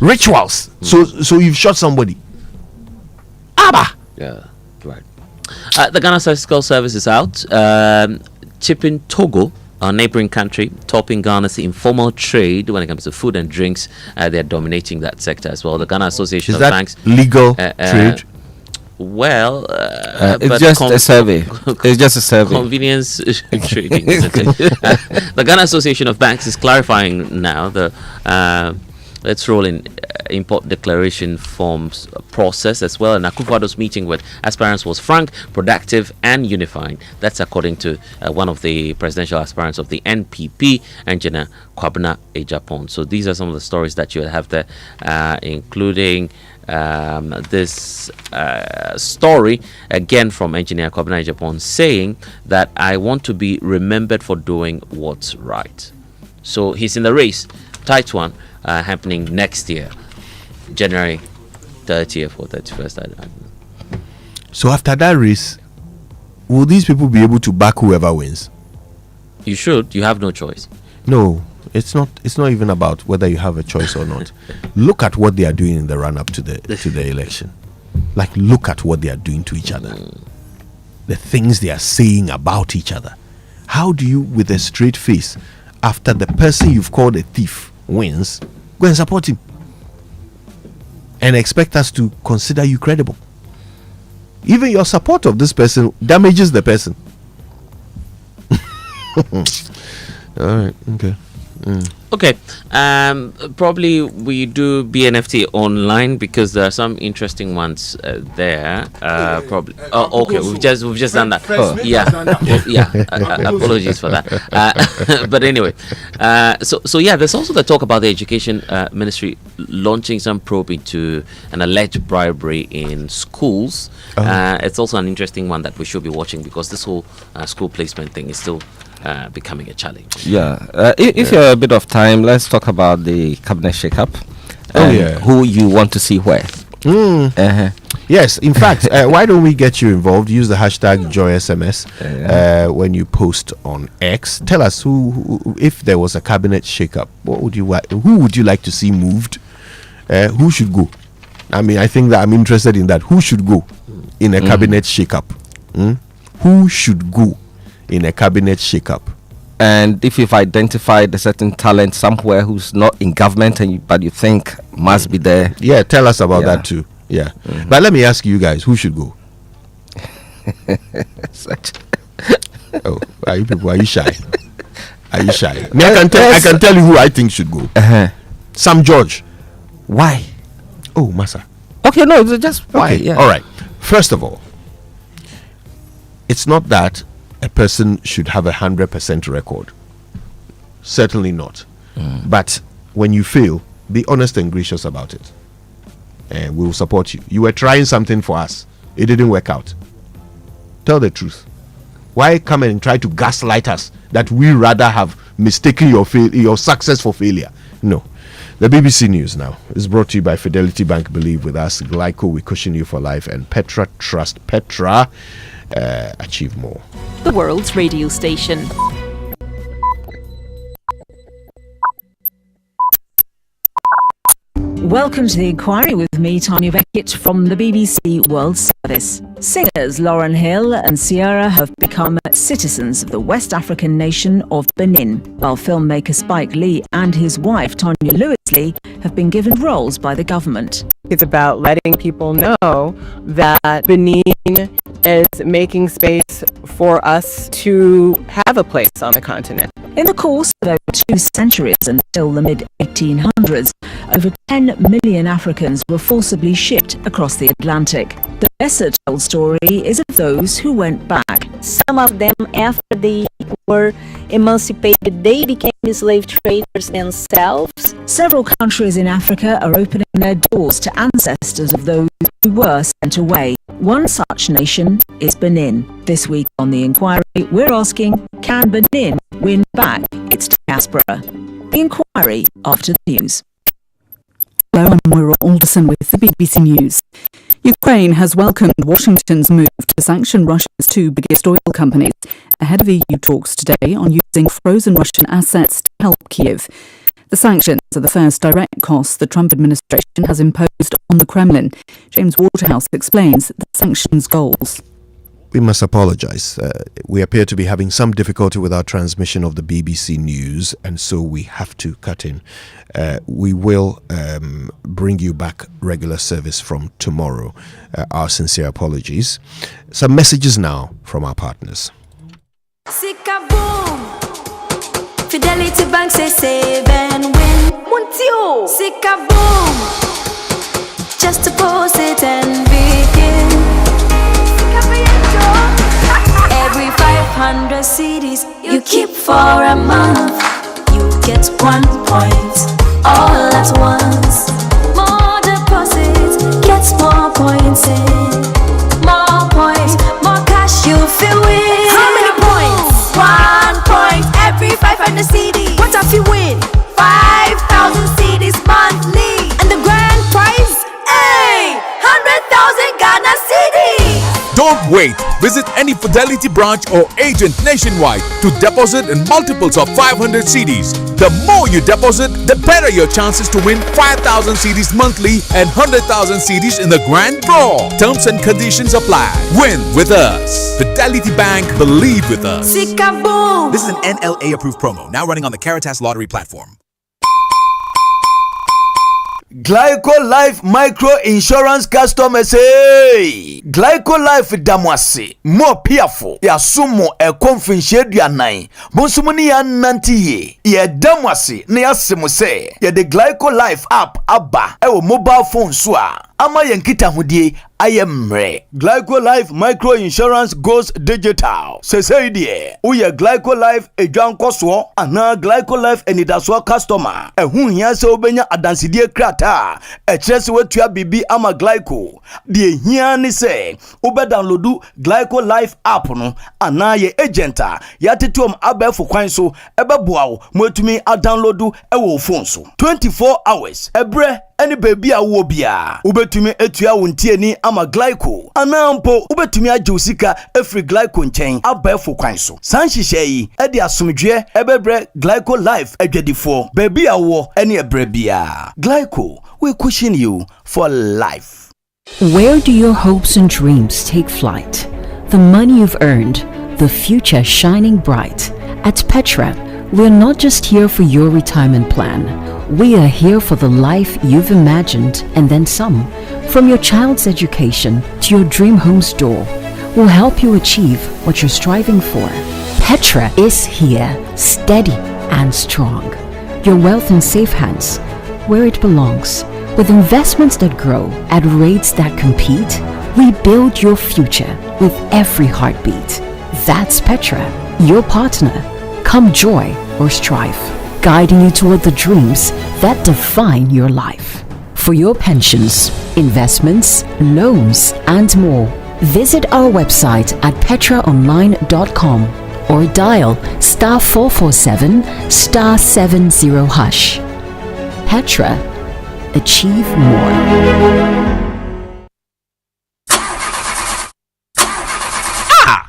Rituals. So you've shot somebody. Abba. Yeah, right. The Ghana Statistical Service is out. Chipping Togo, our neighboring country, topping Ghana's informal trade when it comes to food and drinks. They're dominating that sector as well. The Ghana Association of Banks. Legal trade? Well, it's just a survey. It's just a survey. Convenience trading, isn't it? The Ghana Association of Banks is clarifying now the let's roll in import declaration forms process as well. And Akufo-Addo's meeting with aspirants was frank, productive, and unifying. That's according to one of the presidential aspirants of the NPP, Engineer Kwabena Ejapon. So these are some of the stories that you have there, including this story again from Engineer Kwabena Ejapon saying that I want to be remembered for doing what's right. So he's in the race, tight one, happening next year, January 30th or 31st. I don't know. So after that race, will these people be able to back whoever wins? You should. You have no choice. No, it's not even about whether you have a choice or not. Look at what they are doing in the run up to the election. Like, look at what they are doing to each other. The things they are saying about each other. How do you, with a straight face, after the person you've called a thief wins, go and support him and expect us to consider you credible? Even your support of this person damages the person. All right. Okay. Okay. Probably we do BNFT online because there are some interesting ones there. Probably. Oh, okay. We've just done that. Yeah. Apologies for that. But anyway, so yeah. There's also the talk about the Education Ministry launching some probe into an alleged bribery in schools. It's also an interesting one that we should be watching because this whole school placement thing is still becoming a challenge. If you have a bit of time, let's talk about the cabinet shake-up. Who you want to see where? Yes, in fact, why don't we get you involved? Use the hashtag JoySMS when you post on X. Tell us who if there was a cabinet shake-up, who would you like to see moved? Who should go? I mean, I think that I'm interested in that. Who should go in a cabinet shake-up? Who should go in a cabinet shake-up? And if you've identified a certain talent somewhere who's not in government but you think must be there, tell us about that too. But let me ask you guys, who should go? Are you shy? Are you shy? I can tell you who I think should go. Sam George. Why? Oh, Massa. Okay, no, just why? Okay. All right. First of all, it's not that a person should have 100% record. Certainly not. But when you fail, be honest and gracious about it, and we will support you. You were trying something for us, it didn't work out. Tell the truth. Why come and try to gaslight us that we rather have mistaken your success for failure? No. The BBC News now is brought to you by Fidelity Bank. Believe with us. Glyco, we cushion you for life. And Petra, trust Petra. Achieve more. The world's radio station. Welcome to The Inquiry with me, Tanya Beckett, from the BBC World Service. Singers Lauryn Hill and Ciara have become citizens of the West African nation of Benin, while filmmaker Spike Lee and his wife, Tonya Lewis-Lee, have been given roles by the government. It's about letting people know that Benin is making space for us to have a place on the continent. In the course of over 2 centuries until the mid-1800s, over 10 million Africans were forcibly shipped across the Atlantic. The lesser-told story is of those who went back. Some of them, after they were emancipated, they became slave traders themselves. Several countries in Africa are opening their doors to ancestors of those who were sent away. One such nation is Benin. This week on The Inquiry, we're asking, can Benin win back its diaspora? The Inquiry after the news. Hello, I'm Moira Alderson with the BBC News. Ukraine has welcomed Washington's move to sanction Russia's 2 biggest oil companies ahead of EU talks today on using frozen Russian assets to help Kyiv. The sanctions are the first direct costs the Trump administration has imposed on the Kremlin. James Waterhouse explains the sanctions goals. We must apologize. We appear to be having some difficulty with our transmission of the BBC News, and so we have to cut in. We will bring you back regular service from tomorrow. Our sincere apologies. Some messages now from our partners. Fidelity Bank say save and win. Montio, Sika boom. Just deposit and begin. Every 500 CDs you keep for a month, you get 1 point all at once. More deposits, gets more points in. More points, more cash you feel win. How many points? 1 point every 500 CDs. What if you win? 5,000 CDs monthly. And the grand prize? Hey! 100,000 Ghana CDs. Don't wait. Visit any Fidelity branch or agent nationwide to deposit in multiples of 500 CDs. The more you deposit, the better your chances to win 5,000 CDs monthly and 100,000 CDs in the grand draw. Terms and conditions apply. Win with us. Fidelity Bank, believe with us. Sika-boom. This is an NLA approved promo, now running on the Caritas Lottery platform. Glyco Life Micro Insurance customers, hey! Glyco Life damwase more piafo ya sumo e konfinhye duanan bonsumuni ya nantiye ye damwase na yasemu se ye the Glyco Life app aba e wo mobile phone so a ama yenkita hodie ayemre. Glyco Life Micro Insurance goes digital. Say die uye Glyco Life edwankoso ana Glyco Life enidaso customer ehun hia se obenya adansidie krata ekyerese wetua bibi ama Glyco die hia ni se ube downloadu Glyco Life app no ana ye agenta ya tetuom abefo kwan so ebeboawo mwetumi a downloadu ewo phone so 24 hours ebre any baby a wo bia ubetumi etua wontie ni ama Glyco anampo ubetumi ajeusika efri Glyco nchen abefo kwan so sanhihye yi e de asomdwe ebebre Glyco Life adwadifo baby a wo any ebre bia Glyco, we cushion you for life. Where do your hopes and dreams take flight? The money you've earned, the future shining bright. At Petra, we're not just here for your retirement plan. We are here for the life you've imagined and then some. From your child's education to your dream home's door, we'll help you achieve what you're striving for. Petra is here, steady and strong. Your wealth in safe hands, where it belongs. With investments that grow at rates that compete, we build your future with every heartbeat. That's Petra, your partner. Come joy or strife, guiding you toward the dreams that define your life. For your pensions, investments, loans, and more, visit our website at petraonline.com or dial *447 *70#. Petra, achieve more.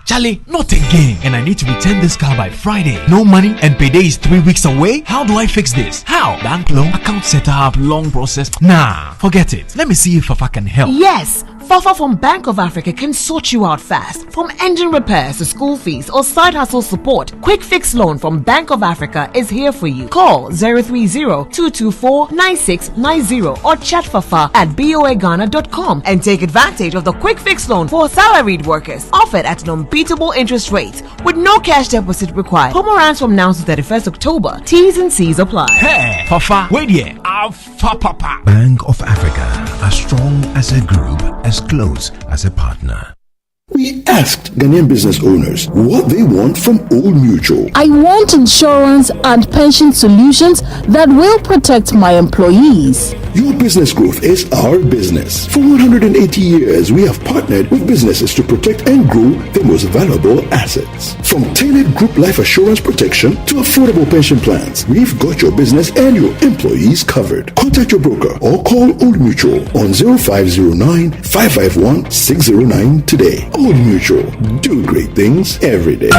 Charlie, not again. And I need to return this car by Friday. No money and payday is 3 weeks away? How do I fix this? How? Bank loan, account setup, long process. Nah, forget it. Let me see if Fafa can help. Yes, Fafa from Bank of Africa can sort you out fast. From engine repairs to school fees or side hustle support, Quick Fix Loan from Bank of Africa is here for you. Call 030-224-9690 or chat Fafa at boaghana.com and take advantage of the Quick Fix Loan for salaried workers offered at an unbeatable interest rate with no cash deposit required. Promo runs from now to 31st October. T's and C's apply. Hey, Fafa, wait here. Alpha Papa. Bank of Africa, as strong as a group, as close as a partner. We asked Ghanaian business owners what they want from Old Mutual. I want insurance and pension solutions that will protect my employees. Your business growth is our business. For 180 years, we have partnered with businesses to protect and grow their most valuable assets. From tailored group life assurance protection to affordable pension plans, we've got your business and your employees covered. Contact your broker or call Old Mutual on 0509 551 609 today. Old Mutual, do great things every day.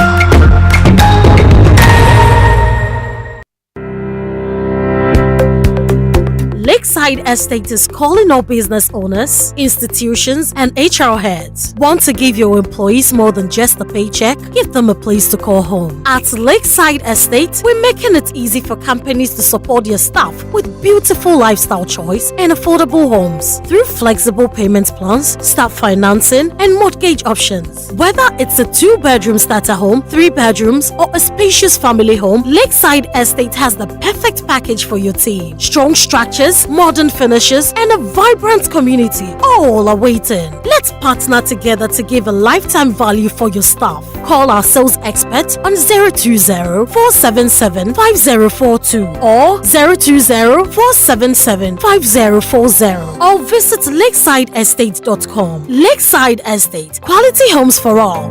Lakeside Estate is calling all business owners, institutions, and HR heads. Want to give your employees more than just a paycheck? Give them a place to call home. At Lakeside Estate, we're making it easy for companies to support their staff with beautiful lifestyle choice and affordable homes through flexible payment plans, staff financing, and mortgage options. Whether it's a 2-bedroom starter home, 3 bedrooms, or a spacious family home, Lakeside Estate has the perfect package for your team. Strong structures, modern finishes, and a vibrant community all are waiting. Let's partner together to give a lifetime value for your staff. Call our sales expert on 020-477-5042 or 020-477-5040 or visit lakesideestate.com. Lakeside Estate, quality homes for all.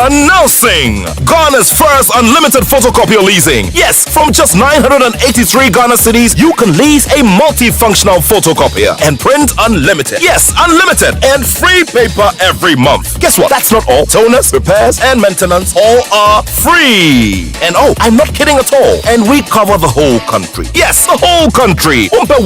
Announcing Ghana's first unlimited photocopier leasing. Yes, from just 983 Ghana cedis, you can lease a multifunctional photocopier and print unlimited. Yes, unlimited and free paper every month. Guess what? That's not all. Toners, repairs, and maintenance all are free. And oh, I'm not kidding at all. And we cover the whole country. Yes, the whole country. What are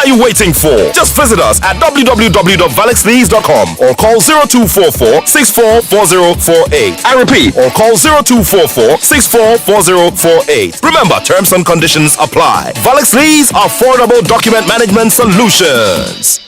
you waiting for? Just visit us at www.valexlease.com or call 0244-644048. I repeat, or call 0244-644048. Remember, terms and conditions apply. Valex Lease, affordable document management solutions.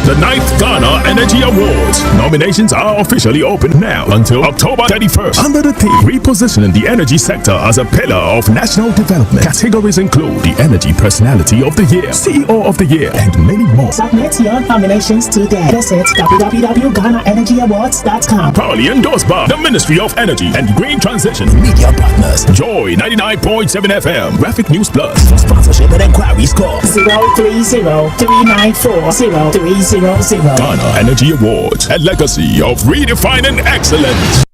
The 9th Ghana Energy Awards. Nominations are officially open now until October 31st. Under the theme, repositioning the energy sector as a pillar of national development. Categories include the Energy Personality of the Year, CEO of the Year, and many more. Submit your nominations today. Visit www.GhanaEnergyAwards.com. Proudly endorsed by the Ministry of Energy and Green Transition. Media partners: Joy 99.7 FM, Graphic News Plus. For sponsorship and inquiries, call 030-394-0300. Ghana Energy Awards, a legacy of redefining excellence.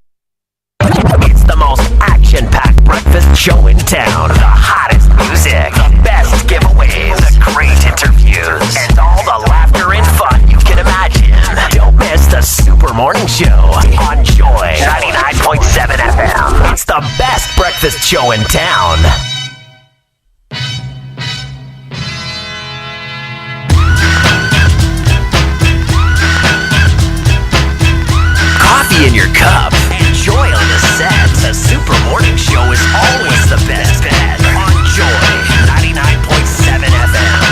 It's the most action-packed breakfast show in town. The hottest music, the best giveaways, the great interviews, and all the laughter and fun you can imagine. Don't miss the Super Morning Show on Joy 99.7 FM. It's the best breakfast show in town. In your cup, enjoy on the set. The Super Morning Show is always the best bet on Joy 99.7 FM.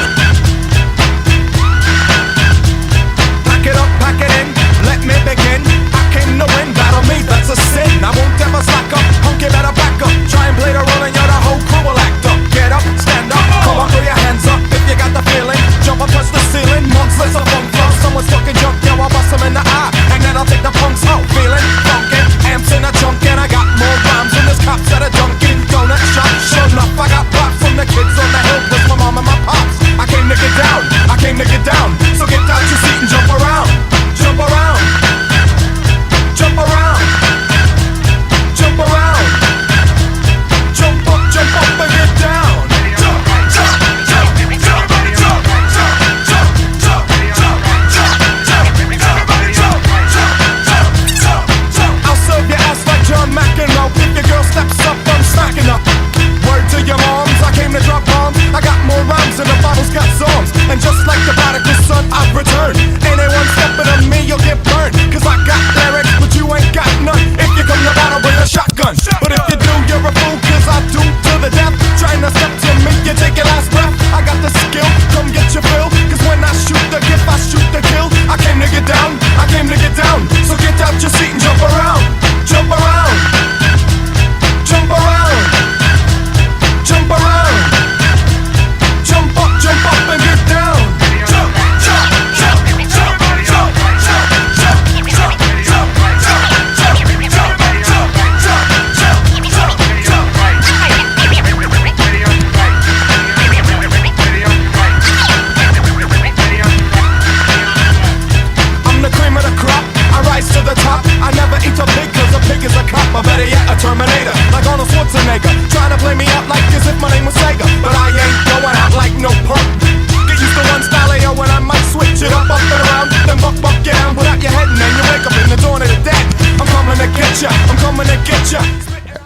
Pack it up, pack it in, let me begin. I came to win, battle me, that's a sin. I won't ever slack up, hunky better back up. Try and play the role and you're the whole crew will act up. Get up, stand up, come on, throw your hands up if you got the feeling. Jump up, touch the ceiling, monks, let's a funk flow. Someone's talking junk, yo, I'll bust them in the eye. And then I'll take the punks out, feeling funky. Amps in a trunk and I got more rhymes than this cops at a Dunkin' Donut shop. Sure enough,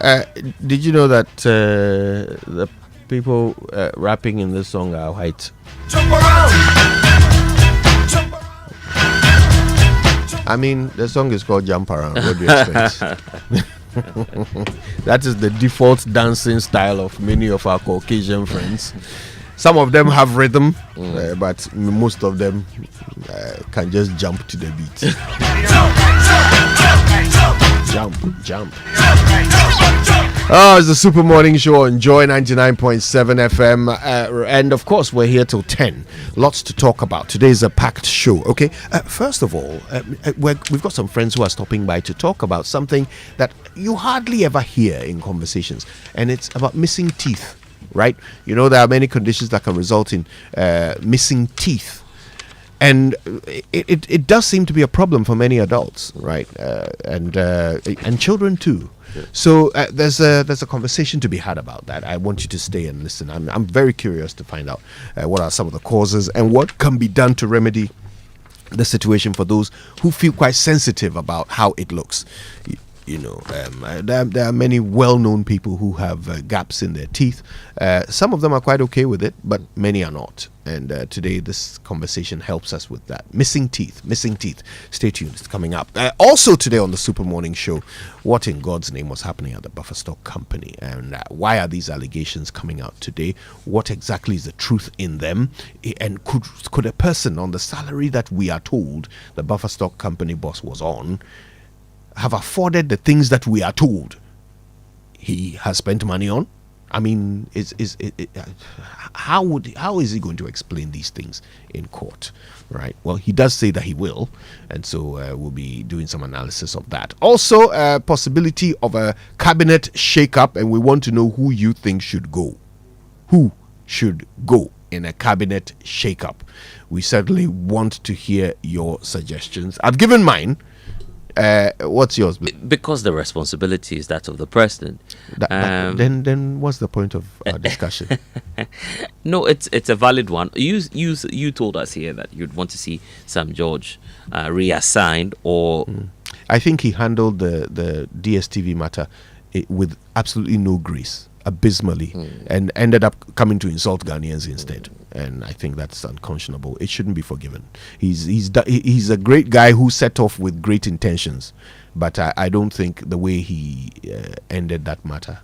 Did you know that the people rapping in this song are white? Jump around. I mean, the song is called Jump Around. What do you expect? That is the default dancing style of many of our Caucasian friends. Some of them have rhythm, but most of them can just jump to the beat. Jump. Oh, it's the Super Morning Show on Joy 99.7 FM. And of course, we're here till 10. Lots to talk about. Today is a packed show. Okay, first of all, we've got some friends who are stopping by to talk about something that you hardly ever hear in conversations. And it's about missing teeth, right? You know, there are many conditions that can result in missing teeth. And it does seem to be a problem for many adults, right? And children too. So there's a conversation to be had about that. I want you to stay and listen. I'm very curious to find out what are some of the causes and what can be done to remedy the situation for those who feel quite sensitive about how it looks. You know, there are many well-known people who have gaps in their teeth. Some of them are quite okay with it, but many are not. And today, this conversation helps us with that. Missing teeth. Stay tuned. It's coming up. Also today on the Super Morning Show, what in God's name was happening at the Buffer Stock Company? And why are these allegations coming out today? What exactly is the truth in them? And could a person on the salary that we are told the Buffer Stock Company boss was on have afforded the things that we are told he has spent money on? I mean, how is he going to explain these things in court, right? Well, he does say that he will, and so we'll be doing some analysis of that. Also, possibility of a cabinet shake-up, and we want to know who you think should go. Who should go in a cabinet shake-up? We certainly want to hear your suggestions. I've given mine. What's yours? Because the responsibility is that of the president. Then what's the point of our discussion? No, it's a valid one. You told us here that you'd want to see Sam George reassigned, or I think he handled the DSTV matter with absolutely no grace, abysmally, and ended up coming to insult Ghanaians instead. And I think that's unconscionable. It shouldn't be forgiven. He's a great guy who set off with great intentions, but I don't think the way he ended that matter,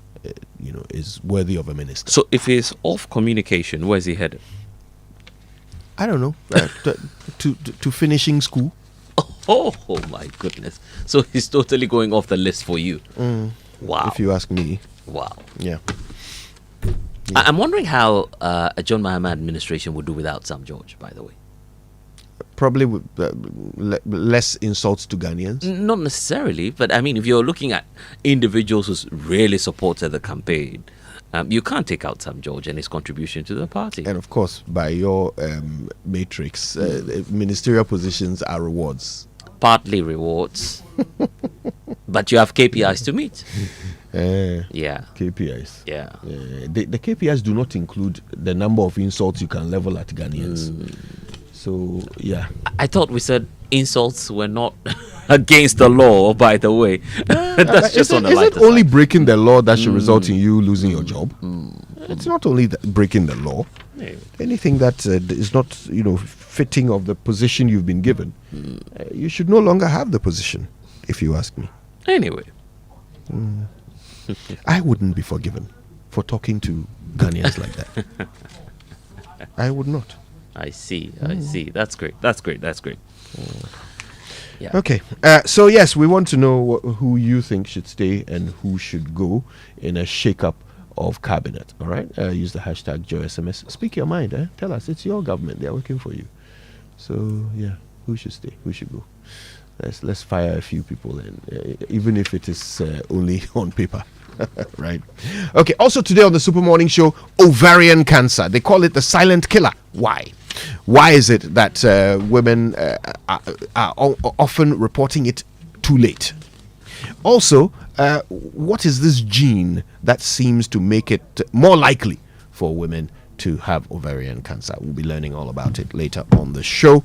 is worthy of a minister. So if he's off communication, where's he headed? I don't know. To finishing school. Oh my goodness! So he's totally going off the list for you. Wow. If you ask me. Wow. Yeah. I'm wondering how a John Mahama administration would do without Sam George, by the way. Probably with less insults to Ghanaians? Not necessarily, but I mean, if you're looking at individuals who really supported the campaign, you can't take out Sam George and his contribution to the party. And of course, by your matrix, ministerial positions are rewards. Partly rewards, but you have KPIs to meet. Yeah. KPIs. Yeah. The KPIs do not include the number of insults you can level at Ghanaians. So, yeah. I thought we said insults were not against the law, by the way. That's just on the lighter side. Is it only breaking the law that should result in you losing your job? It's not only breaking the law. Anything that is not, fitting of the position you've been given, you should no longer have the position, if you ask me. Anyway. I wouldn't be forgiven for talking to Ghanaians like that. I would not. I see. That's great. Yeah. Okay. So yes, we want to know who you think should stay and who should go in a shake-up of cabinet. All right. Use the hashtag JoySMS. Speak your mind. Tell us. It's your government. They are working for you. So yeah, who should stay? Who should go? Let's fire a few people, and even if it is only on paper. Right. Okay. Also today on the Super Morning Show, ovarian cancer. They call it the silent killer. Why? Why is it that women are often reporting it too late? Also, what is this gene that seems to make it more likely for women to have ovarian cancer. We'll be learning all about it later on the show.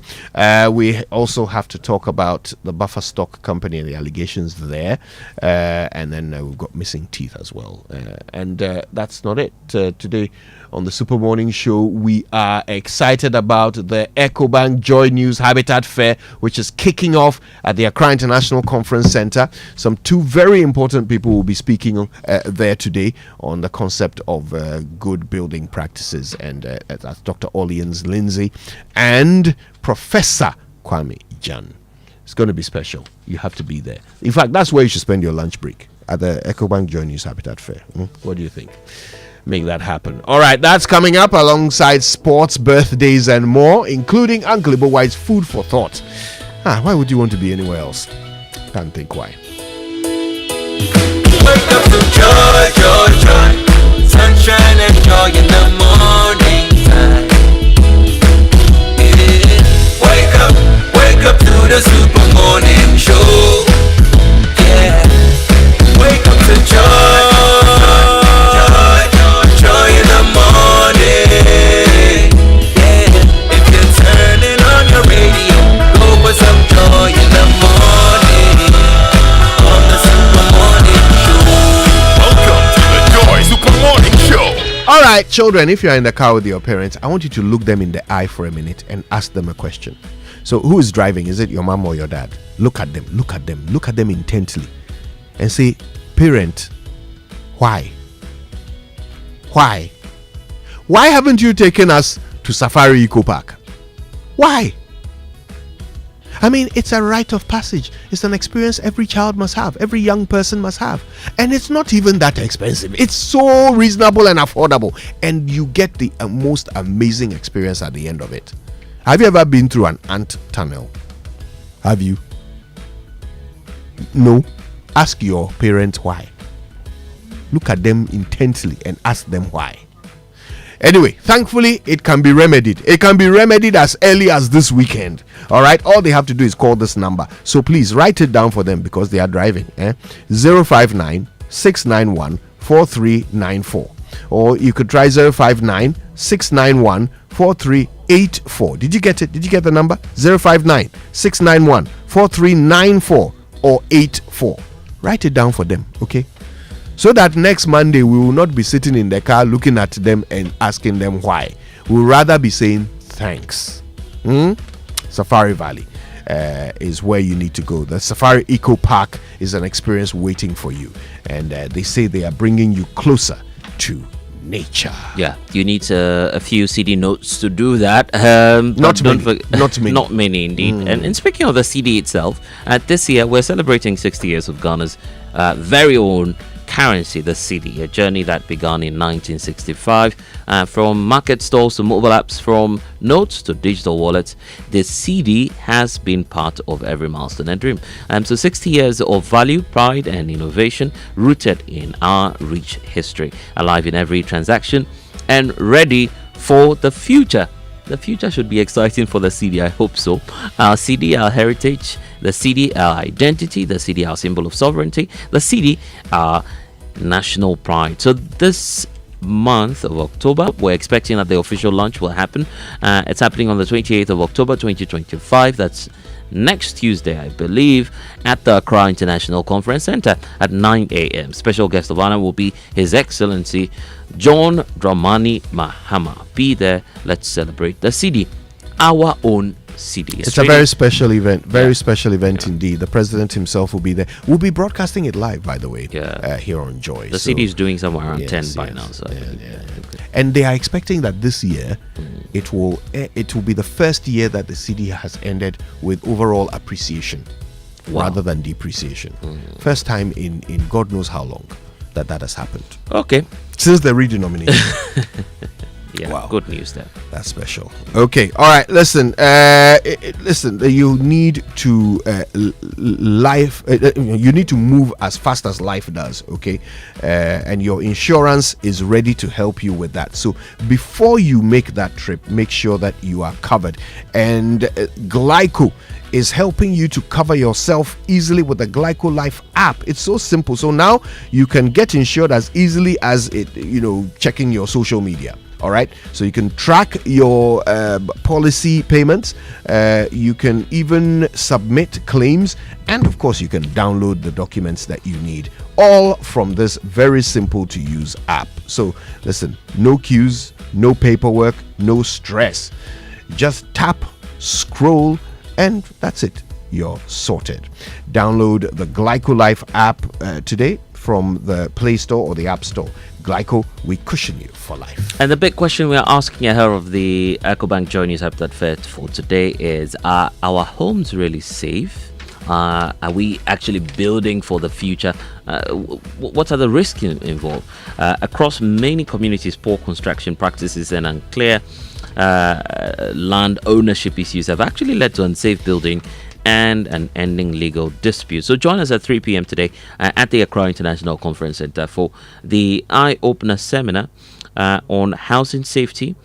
We also have to talk about the buffer stock company and the allegations there. And then we've got missing teeth as well. And that's not it. Today on the Super Morning Show, we are excited about the EcoBank Joy News Habitat Fair, which is kicking off at the Accra International Conference Center. Some two very important people will be speaking there today on the concept of good building practices, and that's Dr. Orleans Lindsay and Professor Kwame Jan. It's going to be special. You have to be there. In fact, that's where you should spend your lunch break, at the EcoBank Joy News Habitat Fair. What do you think? Make that happen. All right, that's coming up alongside sports, birthdays, and more, including Uncle Ibo White's food for thought. Why would you want to be anywhere else? Can't think why. Wake up to joy, joy, joy. Sunshine and joy in the morning time. Yeah. Wake up to the Super Morning Show. Yeah. Wake up to joy. Joy in the morning, yeah. If you're turning on your radio, go for some joy in the morning, on the Super Morning Show. Welcome to the Joy Super Morning Show. All right, children, if you're in the car with your parents, I want you to look them in the eye for a minute and ask them a question. So who is driving? Is it your mom or your dad? Look at them, look at them, look at them intently and say, parent, why? Why? Why haven't you taken us to Safari Eco Park? Why? I mean, it's a rite of passage. It's an experience every child must have, every young person must have. And it's not even that expensive. It's so reasonable and affordable. And you get the most amazing experience at the end of it. Have you ever been through an ant tunnel? Have you? No? Ask your parents why. Look at them intently and ask them why. Anyway, thankfully, it can be remedied. It can be remedied as early as this weekend. All right, all they have to do is call this number. So please write it down for them because they are driving. 059 691 4394. Or you could try 059 691 4384. Did you get it? Did you get the number? 059 691 4394 or 84. Write it down for them, okay? So that next Monday we will not be sitting in the car looking at them and asking them why. We'll rather be saying thanks. Safari Valley is where you need to go. The Safari Eco Park is an experience waiting for you, and they say they are bringing you closer to nature. Yeah, you need a few CD notes to do that. Not many. Not many indeed. And speaking of the CD itself, this year we're celebrating 60 years of Ghana's very own currency, the CD, a journey that began in 1965. From market stalls to mobile apps, from notes to digital wallets, the CD has been part of every milestone and dream. So 60 years of value, pride and innovation rooted in our rich history, alive in every transaction and ready for the future. The future should be exciting for the CD, I hope so. Our CD, our heritage, the CD, our identity, the CD, our symbol of sovereignty, the CD, our national pride. So this month of October, we're expecting that the official launch will happen. It's happening on the 28th of October 2025. That's next Tuesday, I believe, at the Accra International Conference Center at 9 a.m. Special guest of honor will be His Excellency John Dramani Mahama. Be there. Let's celebrate the CD, our own CD. It's a very special event. Very special event indeed. The president himself will be there. We'll be broadcasting it live, by the way, here on Joy. The CD is doing somewhere around 10 by now. So and they are expecting that this year it will be the first year that the CD has ended with overall appreciation rather than depreciation. First time in God knows how long that has happened. Okay. Since the redenomination. Yeah, wow. Good news there. That's special. Okay, all right. Listen, listen. You need to you need to move as fast as life does. Okay, and your insurance is ready to help you with that. So before you make that trip, make sure that you are covered. And Glyco is helping you to cover yourself easily with the Glyco Life app. It's so simple. So now you can get insured as easily as checking your social media. All right, so you can track your policy payments, you can even submit claims, and of course you can download the documents that you need, all from this very simple to use app. So listen, no queues, no paperwork, no stress. Just tap, scroll, and that's it. You're sorted. Download the Glyco Life app today from the Play Store or the App Store. Glyco, we cushion you for life. And the big question we are asking ahead of the EcoBank Journeys Habitat Fair for today is, are our homes really safe? Are we actually building for the future? What are the risks involved? Across many communities, poor construction practices and unclear land ownership issues have actually led to unsafe building and an ending legal dispute. So join us at 3 p.m. today at the Accra International Conference Center for the eye-opener seminar on housing safety,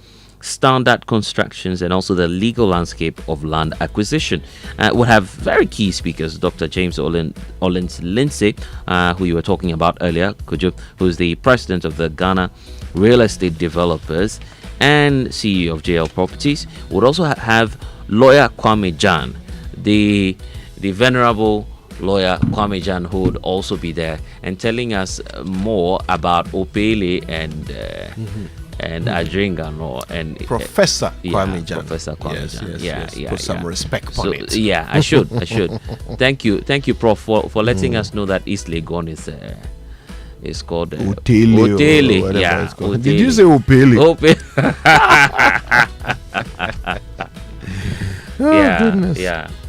standard constructions, and also the legal landscape of land acquisition. We'll have very key speakers, Dr. James Ollins Lindsay, who you were talking about earlier, Kojo, who's the president of the Ghana Real Estate Developers and CEO of JL Properties. We'll also have lawyer Kwame Jan, the venerable lawyer Kwame Jan, who would also be there and telling us more about Opele and Adringano and Professor Kwame Jan. Professor Kwame Jan. Yes. Put some respect on it. Yeah, I should. Thank you, Prof, for letting us know that East Legon is called Otele. Yeah. Otele. Did you say Opele? Goodness.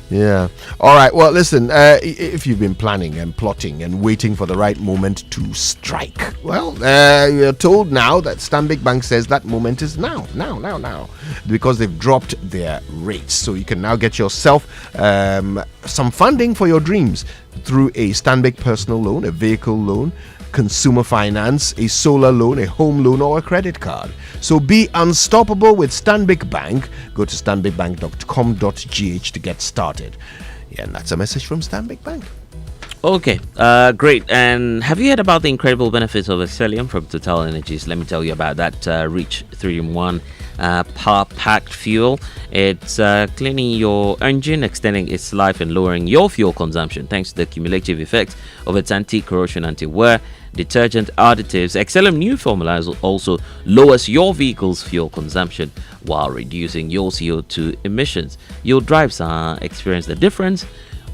Yeah. All right. Well, listen, if you've been planning and plotting and waiting for the right moment to strike, well, you're told now that Stanbic Bank says that moment is now, because they've dropped their rates. So you can now get yourself some funding for your dreams through a Stanbic personal loan, a vehicle loan, consumer finance, a solar loan, a home loan, or a credit card. So be unstoppable with Stanbic Bank. Go to stanbicbank.com.gh to get started. Yeah, and that's a message from Stanbic Bank. Okay, great. And have you heard about the incredible benefits of Excellium from Total Energies? Let me tell you about that Reach 3-in-1 power-packed fuel. It's cleaning your engine, extending its life, and lowering your fuel consumption thanks to the cumulative effects of its anti-corrosion, anti-wear, detergent additives. Excellium new formula also lowers your vehicle's fuel consumption while reducing your CO2 emissions. Your drives experience the difference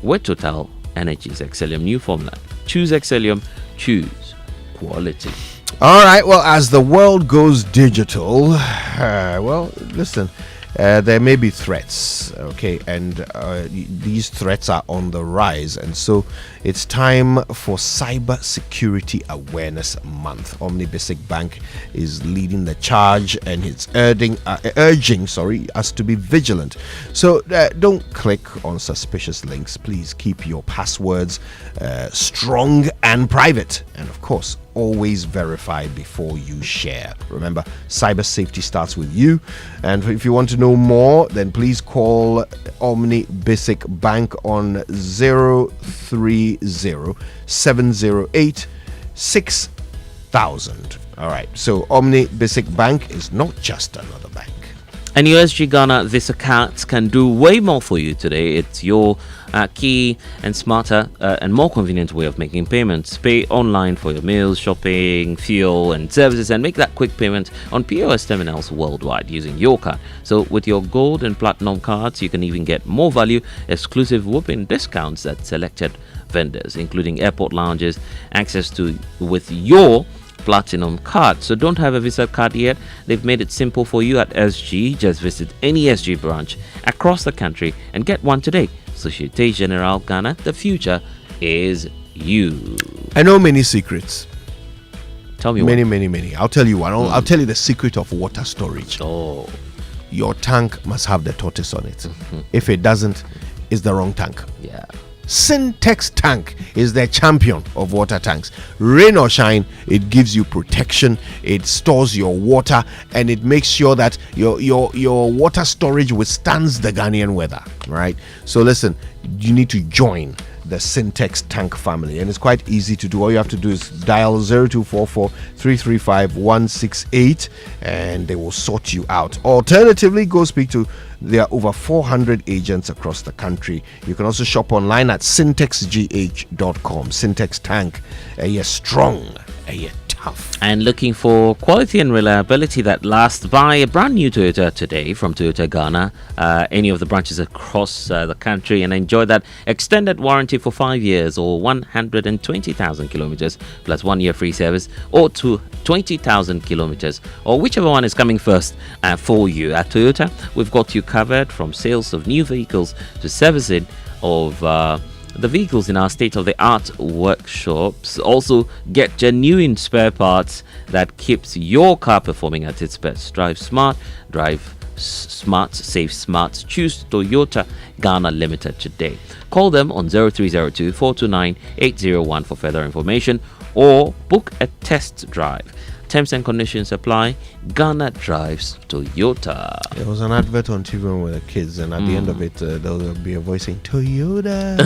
with Total Energies Excellium new formula. Choose Excellium, choose quality. All right, well, as the world goes digital, well, listen, there may be threats, okay, and these threats are on the rise, and so it's time for Cyber Security Awareness Month. Omnibasic Bank is leading the charge, and it's urging us to be vigilant. So don't click on suspicious links. Please keep your passwords strong and private, and of course, always verify before you share. Remember, cyber safety starts with you. And if you want to know more, then please call Omni Basic Bank on 030-708-6000. All right, so Omni Basic Bank is not just another bank. And USG Ghana Visa cards can do way more for you today. It's your key and smarter and more convenient way of making payments. Pay online for your meals, shopping, fuel, and services, and make that quick payment on POS terminals worldwide using your card. So with your gold and platinum cards, you can even get more value, exclusive whooping discounts at selected vendors, including airport lounges, access to with your platinum card. So don't have a Visa card yet? They've made it simple for you at SG. Just visit any SG branch across the country and get one today. Societe Generale Ghana, the future is you. I know many secrets. Tell me many. I'll tell you one. I'll tell you the secret of water storage. Oh, your tank must have the tortoise on it. If it doesn't, it's the wrong tank. Yeah. Syntex tank is the champion of water tanks. Rain or shine, it gives you protection, it stores your water, and it makes sure that your water storage withstands the Ghanaian weather, right? So listen, you need to join the Syntex tank family, and it's quite easy to do. All you have to do is dial 0244 335 168 and they will sort you out. Alternatively, go speak to there are over 400 agents across the country. You can also shop online at syntexgh.com. Syntex tank, strong, tough. And looking for quality and reliability that lasts, buy a brand new Toyota today from Toyota Ghana, any of the branches across the country, and enjoy that extended warranty for 5 years or 120,000 kilometers plus 1 year free service, or to 20,000 kilometers, or whichever one is coming first for you. At Toyota, we've got you covered from sales of new vehicles to servicing of the vehicles in our state-of-the-art workshops. Also, get genuine spare parts that keeps your car performing at its best. Drive smart, save smart. Choose Toyota Ghana Limited today. Call them on 0302 429 801 for further information, or book a test drive. Terms and conditions apply. Ghana drives Toyota. There was an advert on TV when we were kids, and at the end of it, there will be a voice saying Toyota.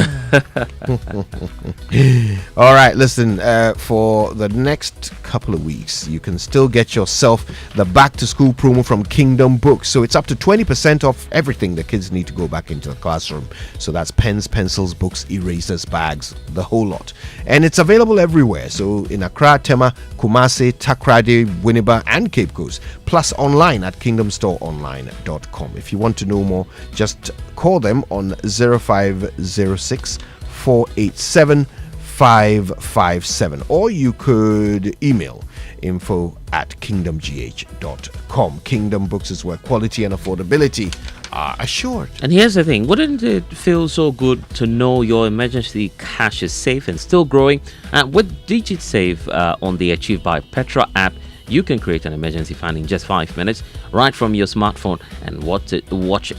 All right, listen, for the next couple of weeks, you can still get yourself the back to school promo from Kingdom Books. So it's up to 20% off everything the kids need to go back into the classroom. So that's pens, pencils, books, erasers, bags, the whole lot. And it's available everywhere. So in Accra, Tema, Kumasi, Takrady, Winneba, and Cape Coast, plus online at kingdomstoreonline.com. If you want to know more, just call them on 0506 487 557, or you could email info@kingdomgh.com. Kingdom Books is where quality and affordability are assured. And here's the thing, wouldn't it feel so good to know your emergency cash is safe and still growing? With DigiSave on the Achieve by Petra app, you can create an emergency fund in just 5 minutes right from your smartphone and watch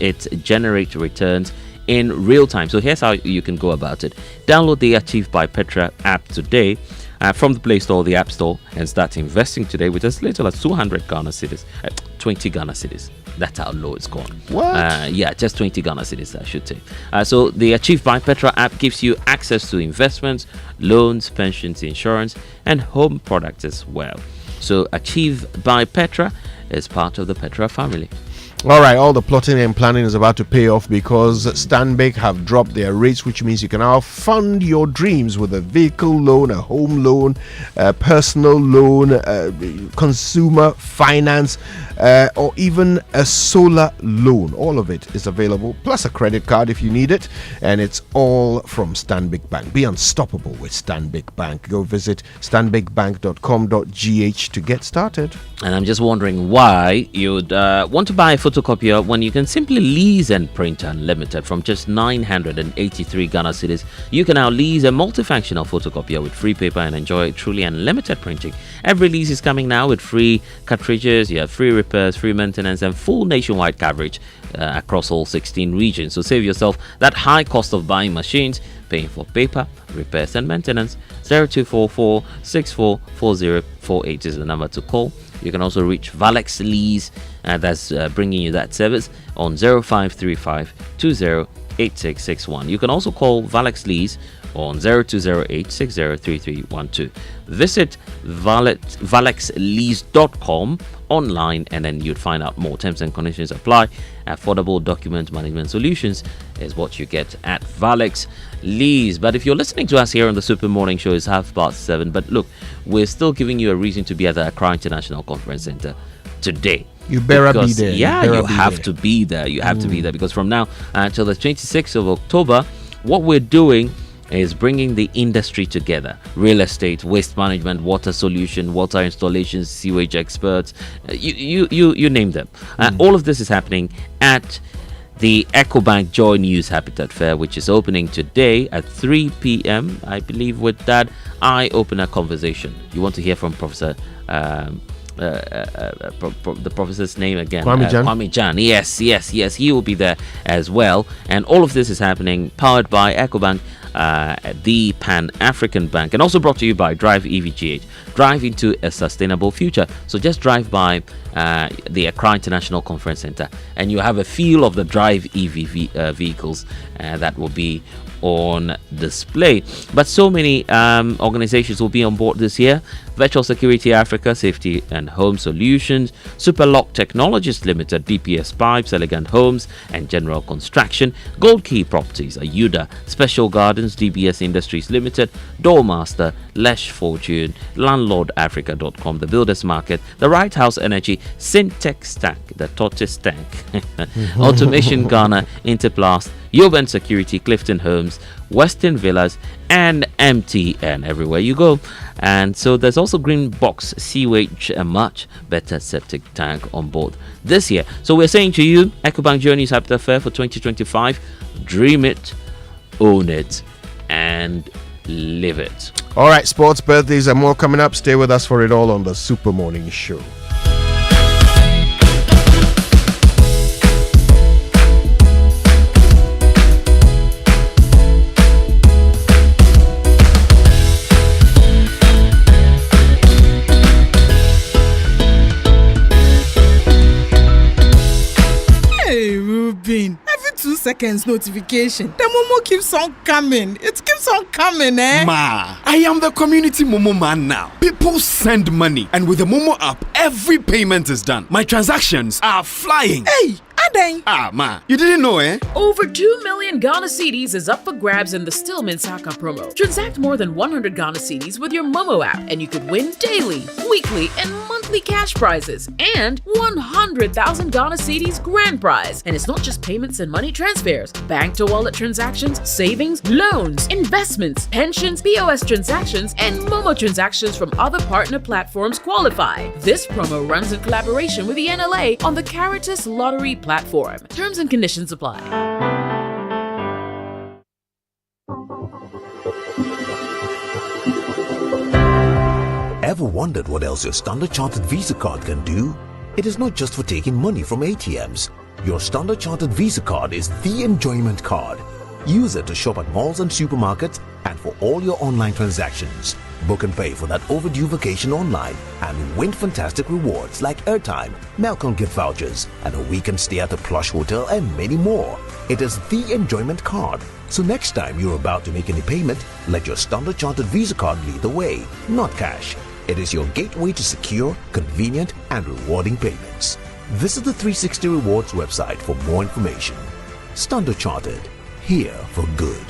it generate returns in real time. So here's how you can go about it. Download the Achieve by Petra app today from the Play Store or the App Store, and start investing today with as little as 200 Ghana cedis, 20 Ghana cedis. That's how low it's gone. What? Just 20 Ghana cedis, I should say. So the Achieve by Petra app gives you access to investments, loans, pensions, insurance, and home products as well. So Achieve by Petra is part of the Petra family. All right, all the plotting and planning is about to pay off because Stanbic have dropped their rates, which means you can now fund your dreams with a vehicle loan, a home loan, a personal loan, consumer finance, or even a solar loan. All of it is available, plus a credit card if you need it, and it's all from Stanbic Bank. Be unstoppable with Stanbic Bank. Go visit stanbicbank.com.gh to get started. And I'm just wondering why you'd want to buy a photocopier when you can simply lease and print unlimited from just 983 Ghana cedis. You can now lease a multifunctional photocopier with free paper and enjoy truly unlimited printing. Every lease is coming now with free cartridges. You have free repairs, free maintenance, and full nationwide coverage across all 16 regions. So save yourself that high cost of buying machines, paying for paper, repairs, and maintenance. 0244 644048 is the number to call. You can also reach Valex Lease, that's bringing you that service, on 0535 208661. You can also call Valex Lease on 0208 603312. Visit valexlease.com online, and then you'd find out more. Terms and conditions apply. Affordable document management solutions is what you get at Valex Lease. But if you're listening to us here on the Super Morning Show, it's 7:30. But look, we're still giving you a reason to be at the Accra International Conference Center today. You better be there. Yeah, you have to be there. You have to be there, because from now until the 26th of October, what we're doing is bringing the industry together. Real estate, waste management, water solution, water installations, sewage experts, you name them. All of this is happening at the EcoBank Joy News Habitat Fair, which is opening today at 3 p.m. I believe with that eye-opener conversation. You want to hear from Professor the professor's name again, Kwame Jan. Yes, he will be there as well. And all of this is happening, powered by EcoBank, the Pan-African Bank, and also brought to you by Drive EVGH. Drive into a sustainable future. So just drive by the Accra International Conference Center and you have a feel of the Drive EV vehicles that will be on display. But so many organizations will be on board this year. Virtual Security Africa, Safety and Home Solutions, Superlock Technologies Limited, BPS Pipes, Elegant Homes and General Construction, Gold Key Properties, Ayuda, Special Gardens, DBS Industries Limited, Doormaster, Lesh Fortune, LandlordAfrica.com, The Builders Market, The Right House Energy, Syntech Stack, The Tortoise Tank, Automation Ghana, Interplast, Yoban Security, Clifton Homes, Western Villas, and MTN everywhere you go. And so there's also Green Box Sewage, a much better septic tank on board this year. So we're saying to you, EcoBank Journeys Habitat Fair for 2025, dream it, own it, and live it. All right, sports, birthdays, and more coming up. Stay with us for it all on the Super Morning Show. Every 2 seconds notification, the Momo keeps on coming. It keeps on coming, eh? Ma, I am the community Momo man now. People send money, and with the Momo app, every payment is done. My transactions are flying. Hey, Adeng. Ah, ma, you didn't know, eh? Over 2 million Ghana cedis is up for grabs in the Stillman Saka promo. Transact more than 100 Ghana cedis with your Momo app, and you could win daily, weekly, and monthly cash prizes, and 100,000 Ghana cedis grand prize. And it's not just payments and money transfers, bank to wallet transactions, savings, loans, investments, pensions, POS transactions, and Momo transactions from other partner platforms qualify. This promo runs in collaboration with the NLA on the Caritas Lottery platform. Terms and conditions apply. Ever wondered what else your Standard Chartered Visa card can do? It is not just for taking money from ATMs. Your Standard Chartered Visa card is the enjoyment card. Use it to shop at malls and supermarkets and for all your online transactions. Book and pay for that overdue vacation online and win fantastic rewards like airtime, Melcon gift vouchers, and a weekend stay at a plush hotel and many more. It is the enjoyment card. So next time you're about to make any payment, let your Standard Chartered Visa card lead the way, not cash. It is your gateway to secure, convenient, and rewarding payments. Visit the 360 Rewards website for more information. Standard Chartered, here for good.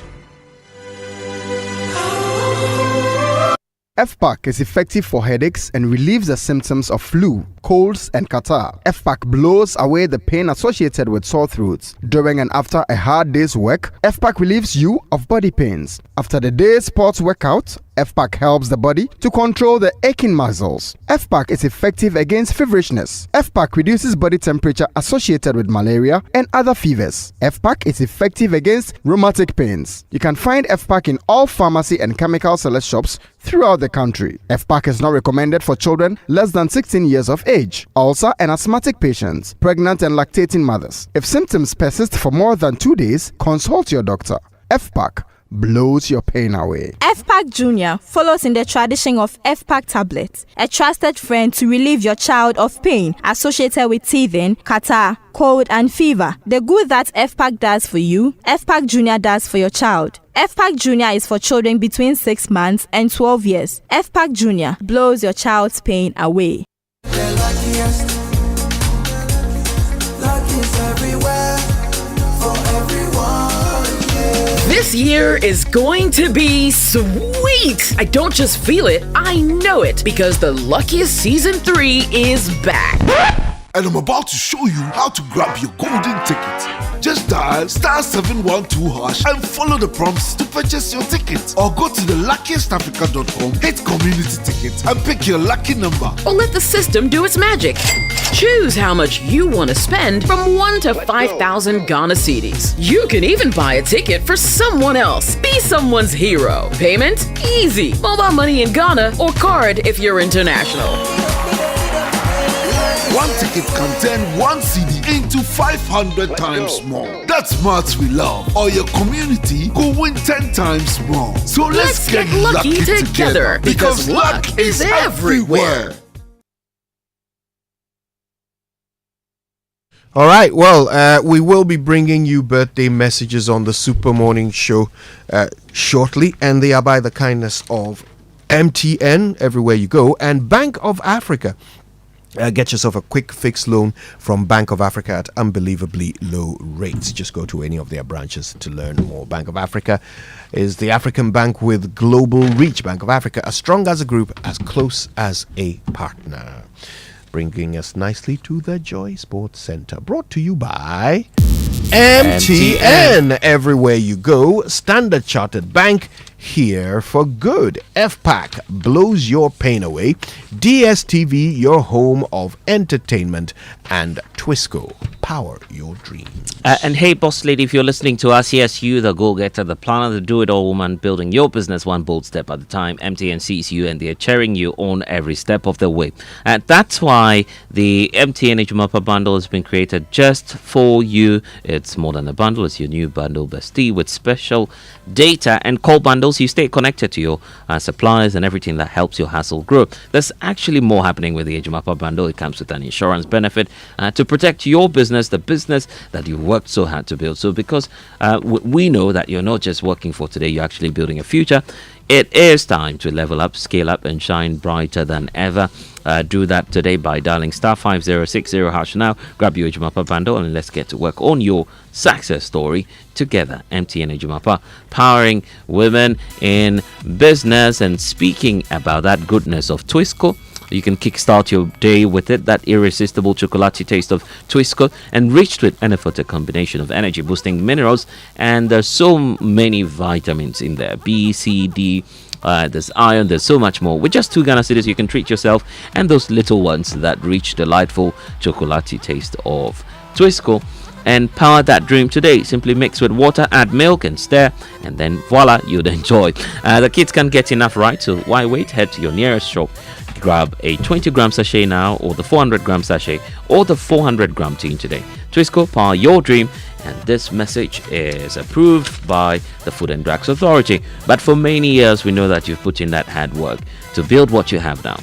FPAC is effective for headaches and relieves the symptoms of flu, colds, and catarrh. FPAC blows away the pain associated with sore throats. During and after a hard day's work, FPAC relieves you of body pains. After the day's sports workout, FPAC helps the body to control the aching muscles. FPAC is effective against feverishness. FPAC reduces body temperature associated with malaria and other fevers. FPAC is effective against rheumatic pains. You can find FPAC in all pharmacy and chemical select shops throughout the country. FPAC is not recommended for children less than 16 years of age, ulcer and asthmatic patients, pregnant and lactating mothers. If symptoms persist for more than 2 days, consult your doctor. FPAC blows your pain away. FPAC Junior follows in the tradition of FPAC tablets, a trusted friend to relieve your child of pain associated with teething, catarrh, cold and fever. The good that FPAC does for you, FPAC Junior does for your child. FPAC Junior is for children between 6 months and 12 years. FPAC Junior blows your child's pain away. Luckiest everywhere for everyone. This year is going to be sweet. I don't just feel it, I know it, because the Luckiest Season 3 is back. And I'm about to show you how to grab your golden ticket. Just dial *712# and follow the prompts to purchase your ticket. Or go to the luckiestafrica.com, hit community ticket, and pick your lucky number. Or let the system do its magic. Choose how much you want to spend from 1 to 5,000 Ghana cedis. You can even buy a ticket for someone else. Be someone's hero. Payment? Easy. Mobile money in Ghana or card if you're international. One ticket can turn 1 CD into 500 times more. That's maths we love. Or your community go win 10 times more. So let's get lucky together because luck is everywhere. All right, well, we will be bringing you birthday messages on the Super Morning Show shortly, and they are by the kindness of MTN, everywhere you go, and Bank of Africa. Get yourself a quick fix loan from Bank of Africa at unbelievably low rates. Just go to any of their branches to learn more. Bank of Africa is the African bank with global reach. Bank of Africa, as strong as a group, as close as a partner. Bringing us nicely to the Joy Sports Center, brought to you by MTN. Everywhere you go, Standard Chartered Bank, here for good. FPAC blows your pain away. DSTV, your home of entertainment. And Twisco, power your dreams. And hey, boss lady, if you're listening to us, yes, you, the go-getter, the planner, the do-it-all woman, building your business one bold step at a time. MTN sees you and they're cheering you on every step of the way. And that's why the MTN Ejumapa bundle has been created just for you. It's more than a bundle, it's your new bundle bestie with special data and call bundles. You stay connected to your suppliers and everything that helps your hustle grow. There's actually more happening with the Ejumapa bundle. It comes with an insurance benefit to protect your business, the business that you worked so hard to build. So because we know that you're not just working for today, you're actually building a future. It is time to level up, scale up, and shine brighter than ever. Do that today by dialing *5060# now. Grab your Ejumapa bundle and let's get to work on your success story together. MTN Ejumapa, powering women in business. And speaking about that goodness of Twisco, you can kickstart your day with it, that irresistible chocolatey taste of Twisco, enriched with a combination of energy boosting minerals, and there's so many vitamins in there, B, C, D, there's iron, there's so much more. With just 2 Ghana cedis, you can treat yourself and those little ones that reach delightful chocolatey taste of Twisco and power that dream today. Simply mix with water, add milk and stir, and then voila, you'd enjoy. The kids can't get enough, right? So why wait? Head to your nearest shop, grab a 20-gram sachet now, or the 400-gram sachet, or the 400-gram tin today. Twisco, power your dream. And this message is approved by the Food and Drugs Authority. But for many years, we know that you've put in that hard work to build what you have now.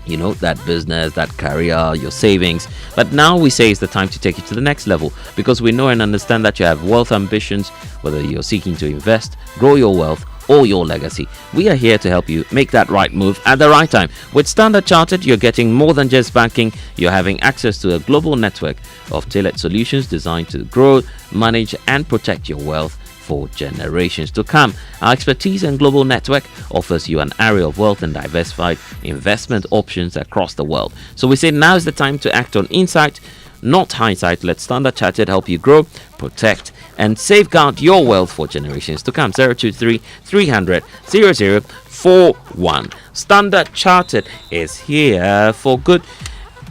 You know, that business, that career, your savings. But now we say it's the time to take it to the next level, because we know and understand that you have wealth ambitions, whether you're seeking to invest, grow your wealth, or your legacy. We are here to help you make that right move at the right time. With Standard Chartered, you're getting more than just banking. You're having access to a global network of tailored solutions designed to grow, manage, and protect your wealth for generations to come. Our expertise and global network offers you an array of wealth and diversified investment options across the world. So we say now is the time to act on insight, not hindsight. Let Standard Chartered help you grow, protect, and safeguard your wealth for generations to come. 023 300 0041. Standard Chartered is here for good,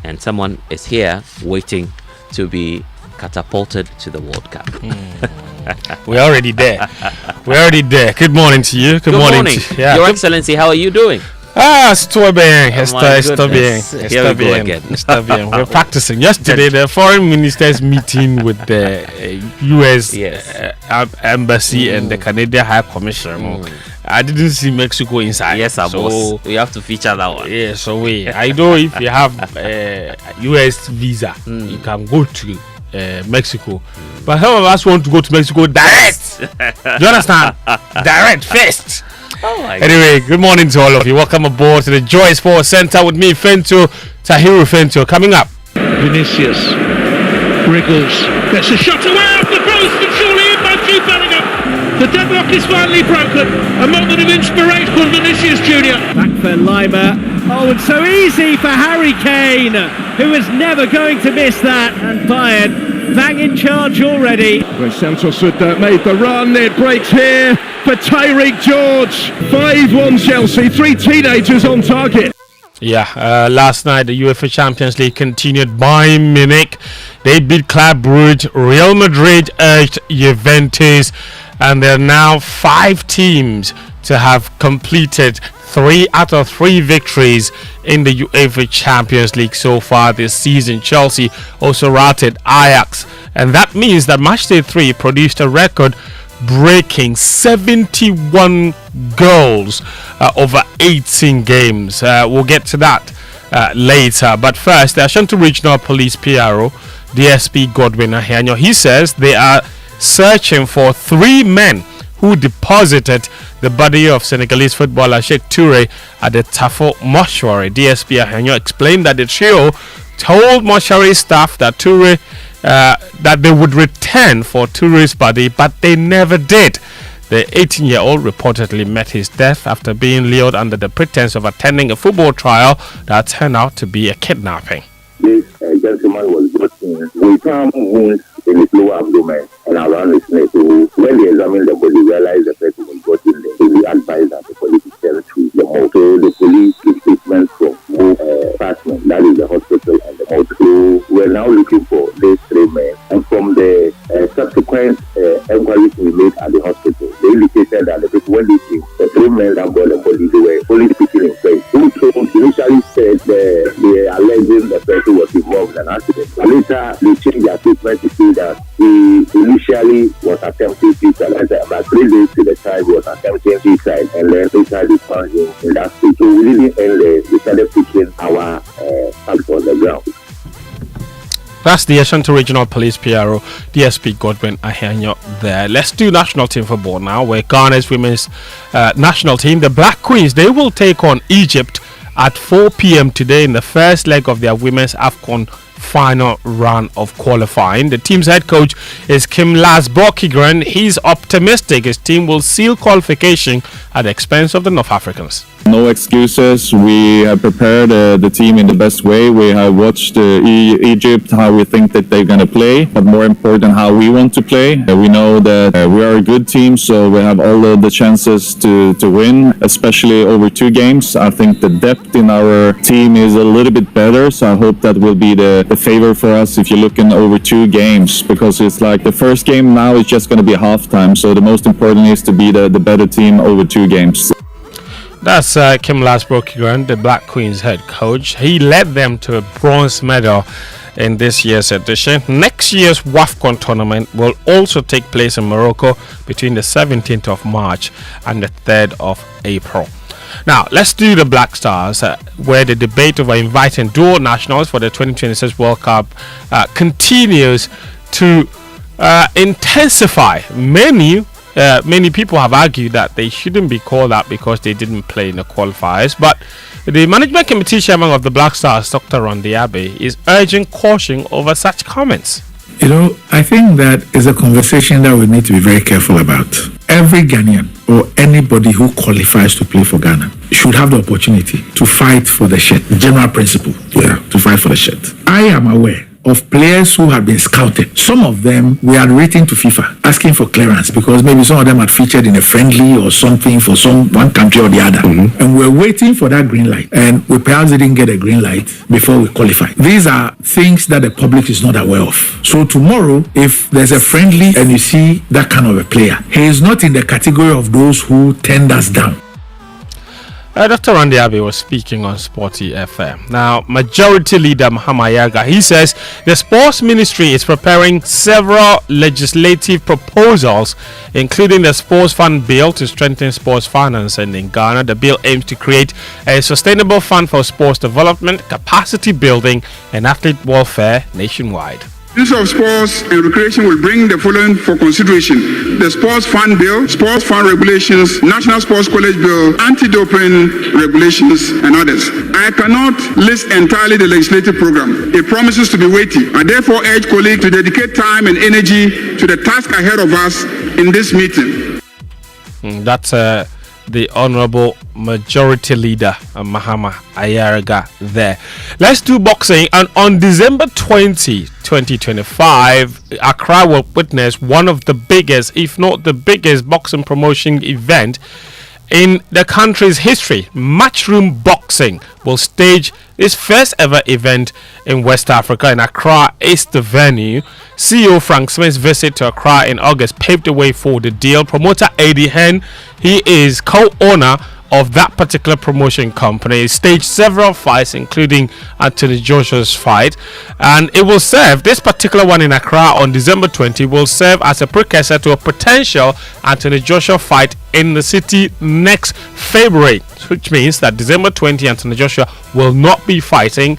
and someone is here waiting to be catapulted to the World Cup. We're already there. Good morning to you. Good morning. Your Excellency, how are you doing? Estou bem. We're practicing. Yesterday, the foreign ministers meeting with the U.S. Embassy and the Canadian High Commissioner. I didn't see Mexico inside. Yes, so we have to feature that one. Yeah, so I know if you have a U.S. visa, you can go to Mexico. But some of us want to go to Mexico direct. Do you understand? Direct first. Anyway, good morning to all of you. Welcome aboard to the Joy Sports Center with me, Tahiru Fento. Coming up, Vinicius wriggles, gets a shot away off the post and surely in by Jude Bellingham. The deadlock is finally broken. A moment of inspiration for Vinicius Junior. Back for Lima. Oh, and so easy for Harry Kane, who is never going to miss that. And Bayern bang in charge already. Santos had made the run. It breaks here for Tyreek George. 5-1 Chelsea. 3 teenagers on target. Last night the UEFA Champions League continued. Bayern Munich, they beat Club Brugge. Real Madrid edged Juventus, and there are now 5 teams to have completed 3 out of 3 victories in the UEFA Champions League so far this season. Chelsea also routed Ajax, and that means that Matchday 3 produced a record breaking 71 goals over 18 games. We'll get to that later. But first, the Ashanti Regional Police PRO, DSP Godwin Ahianyo, he says they are searching for 3 men who deposited the body of Senegalese footballer Sheikh Toure at the Tafo mortuary. DSP Ahianyo explained that the trio told mortuary staff that Toure that they would return for Toure's body, but they never did. The 18-year-old reportedly met his death after being lured under the pretense of attending a football trial that turned out to be a kidnapping. This gentleman was brought in with some wounds in his lower abdomen and around his neck. So when they examined the body, realized the person was brought in there. So we advised that the police is sent to the morgue. So the police took statement from both departments, that is the hospital and the morgue. So we're now looking for these 3 men. And from the subsequent inquiries we made at the hospital, they indicated that the people, when they came, the 3 men that brought the body, they were only speaking in French. Who initially said they are alleging the person was involved in an accident. But later, they changed their statement to say that he initially was attempting suicide. About 3 days to the time, he was attempting suicide, and then later they found him in that state. So we didn't end there. We started putting our facts on the ground. That's the Ashanti Regional Police PRO, DSP Godwin Ahianyo there. Let's do national team football now, where Ghana's women's national team, the Black Queens, they will take on Egypt at 4 p.m. today in the first leg of their women's AFCON final round of qualifying. The team's head coach is Kim Lasbokigren. He's optimistic his team will seal qualification at the expense of the North Africans. No excuses. We have prepared the team in the best way. We have watched Egypt, how we think that they're going to play, but more important, how we want to play. We know that we are a good team, so we have all of the chances to win, especially over 2 games. I think the depth in our team is a little bit better, so I hope that will be the favor for us if you're looking over 2 games, because it's like the first game now is just going to be halftime, so the most important is to be the better team over 2 games. That's Kim Lasbokigren, the Black Queens head coach. He led them to a bronze medal in this year's edition. Next year's WAFCON tournament will also take place in Morocco between the 17th of March and the 3rd of April. Now, let's do the Black Stars, where the debate over inviting dual nationals for the 2026 World Cup continues to intensify. Many people have argued that they shouldn't be called that because they didn't play in the qualifiers, but the management committee chairman of the Black Stars, Dr. Randy Abbey, is urging caution over such comments. You know, I think that is a conversation that we need to be very careful about. Every Ghanaian or anybody who qualifies to play for Ghana should have the opportunity to fight for the shirt. General principle, to fight for the shirt. I am aware of players who have been scouted. Some of them we had written to FIFA asking for clearance because maybe some of them had featured in a friendly or something for one country or the other. And we're waiting for that green light. And we perhaps didn't get a green light before we qualify. These are things that the public is not aware of. So tomorrow, if there's a friendly and you see that kind of a player, he is not in the category of those who turned us down. Dr. Randy Abbey was speaking on Sporty FM. Now, Majority Leader Mahama Yaga, he says the Sports Ministry is preparing several legislative proposals, including the Sports Fund Bill to strengthen sports financing in Ghana. The bill aims to create a sustainable fund for sports development, capacity building, and athlete welfare nationwide. Ministry of Sports and Recreation will bring the following for consideration: the Sports Fund Bill, Sports Fund Regulations, National Sports College Bill, Anti-Doping Regulations, and others. I cannot list entirely the legislative program. It promises to be weighty. I therefore urge colleagues to dedicate time and energy to the task ahead of us in this meeting. That's the Honorable Majority Leader Mahama Ayaraga there. Let's do boxing, and on December 20, 2025, Accra will witness one of the biggest, if not the biggest, boxing promotion event in the country's history. Matchroom Boxing will stage its first ever event in West Africa, and Accra is the venue. CEO Frank Smith's visit to Accra in August paved the way for the deal. Promoter Eddie Hen, he is co-owner of that particular promotion company staged several fights, including Anthony Joshua's fight, and it will serve, this particular one in Accra on December 20 will serve as a precursor to a potential Anthony Joshua fight in the city next February, which means that December 20 Anthony Joshua will not be fighting,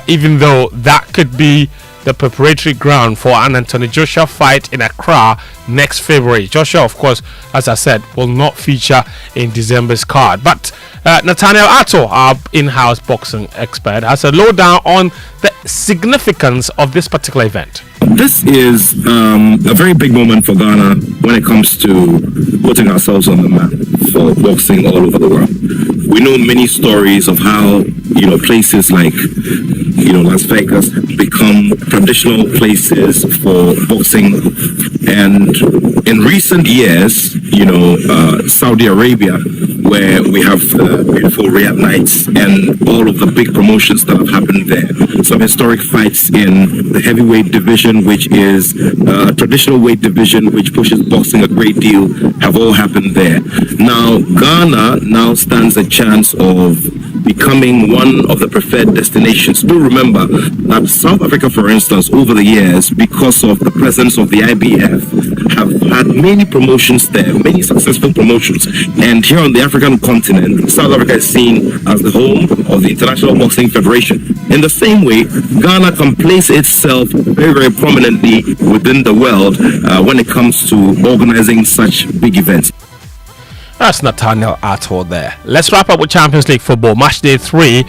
even though that could be the preparatory ground for an Anthony Joshua fight in Accra next February. Joshua, of course, as I said, will not feature in December's card. But Nathaniel Atto, our in-house boxing expert, has a lowdown on the significance of this particular event. This is a very big moment for Ghana when it comes to putting ourselves on the map for boxing all over the world. We know many stories of how, places like, Las Vegas become traditional places for boxing. And in recent years, Saudi Arabia, where we have the beautiful Riyadh Nights and all of the big promotions that have happened there. Some historic fights in the heavyweight division, which is a traditional weight division, which pushes boxing a great deal, have all happened there. Now, Ghana now stands a chance of becoming one of the preferred destinations. Do remember that South Africa, for instance, over the years, because of the presence of the IBF, have had many promotions there, many successful promotions. And here on the African continent, South Africa is seen as the home of the International Boxing Federation. In the same way, Ghana can place itself very, very prominently within the world when it comes to organizing such big events. That's Nathaniel Atto there. Let's wrap up with Champions League football. Match day 3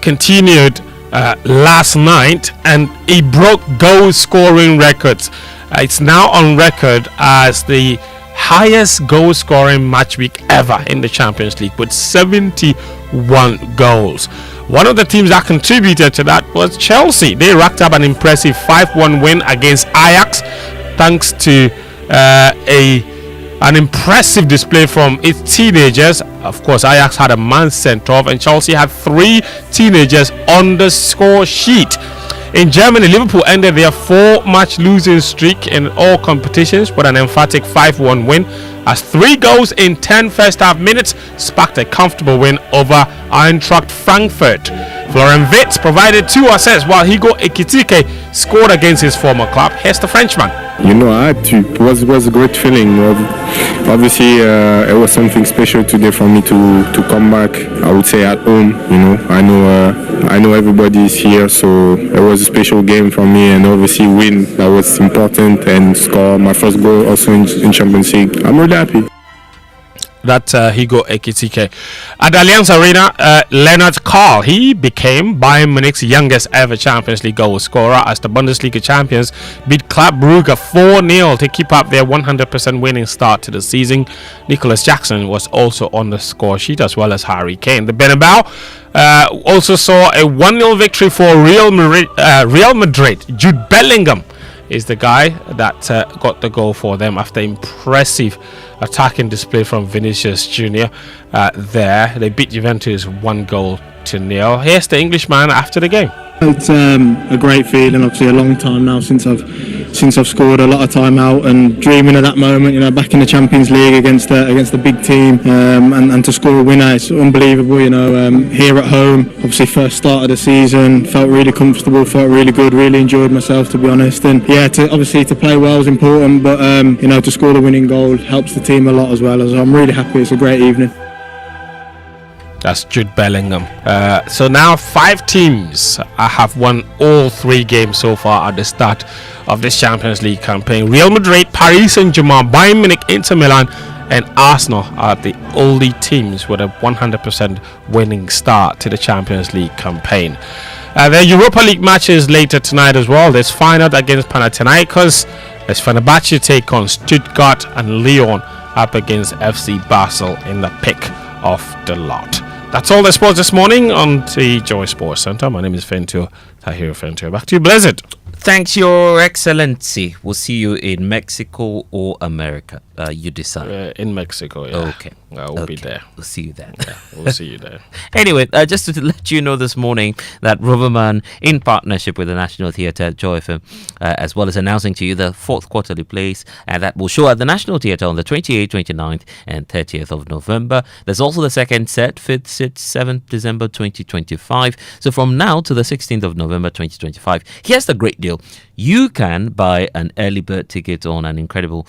continued last night, and it broke goal scoring records. It's now on record as the highest goal scoring match week ever in the Champions League with 71 goals. One of the teams that contributed to that was Chelsea. They racked up an impressive 5-1 win against Ajax thanks to an impressive display from its teenagers. Of course, Ajax had a man sent off and Chelsea had 3 teenagers on the score sheet. In Germany, Liverpool ended their 4-match losing streak in all competitions with an emphatic 5-1 win, as 3 goals in 10 first half minutes sparked a comfortable win over Eintracht Frankfurt. Florian Wirtz provided 2 assists while Hugo Ekitike scored against his former club. Here's the Frenchman. I had to. It was a great feeling. Obviously, it was something special today for me to come back. I would say at home. I know everybody is here, so it was a special game for me. And obviously, win, that was important, and score my first goal also in Champions League. I'm really happy. That's Hugo Ekitike. At the Allianz Arena, Leonard Karl, he became Bayern Munich's youngest ever Champions League goal scorer as the Bundesliga champions beat Club Brugge 4-0 to keep up their 100% winning start to the season. Nicholas Jackson was also on the score sheet, as well as Harry Kane. The Bernabeu also saw a 1-0 victory for Real Madrid. Jude Bellingham is the guy that got the goal for them after impressive attacking display from Vinicius Jr. There. They beat Juventus 1-0. Here's the Englishman after the game. It's a great feeling. Obviously, a long time now since I've scored, a lot of time out and dreaming of that moment. Back in the Champions League against a big team, and to score a winner, it's unbelievable. Here at home, obviously first start of the season, felt really comfortable, felt really good, really enjoyed myself, to be honest. And yeah, to play well is important, but to score the winning goal helps the team a lot as well. So I'm really happy. It's a great evening. That's Jude Bellingham. So now 5 teams have won all 3 games so far at the start of this Champions League campaign. Real Madrid, Paris Saint-Germain, Bayern Munich, Inter Milan and Arsenal are the only teams with a 100% winning start to the Champions League campaign. The Europa League matches later tonight as well. There's Feyenoord against Panathinaikos. There's Fenerbahce take on Stuttgart, and Lyon up against FC Basel in the pick of the lot. That's all the sports this morning on the Joy Sports Centre. My name is Fentur Tahir Fentur. Back to you, Blizzard. Thanks, Your Excellency. We'll see you in Mexico or America. You decide. In Mexico, yeah. Okay. I will be there. We'll see you there. Yeah, we'll see you there. Anyway, just to let you know this morning that Roverman, in partnership with the National Theatre at Joy FM, as well as announcing to you the 4th quarterly plays that will show at the National Theatre on the 28th, 29th and 30th of November. There's also the second set, 5th, 6th, 7th December 2025. So from now to the 16th of November 2025, here's the great deal. You can buy an early bird ticket on an incredible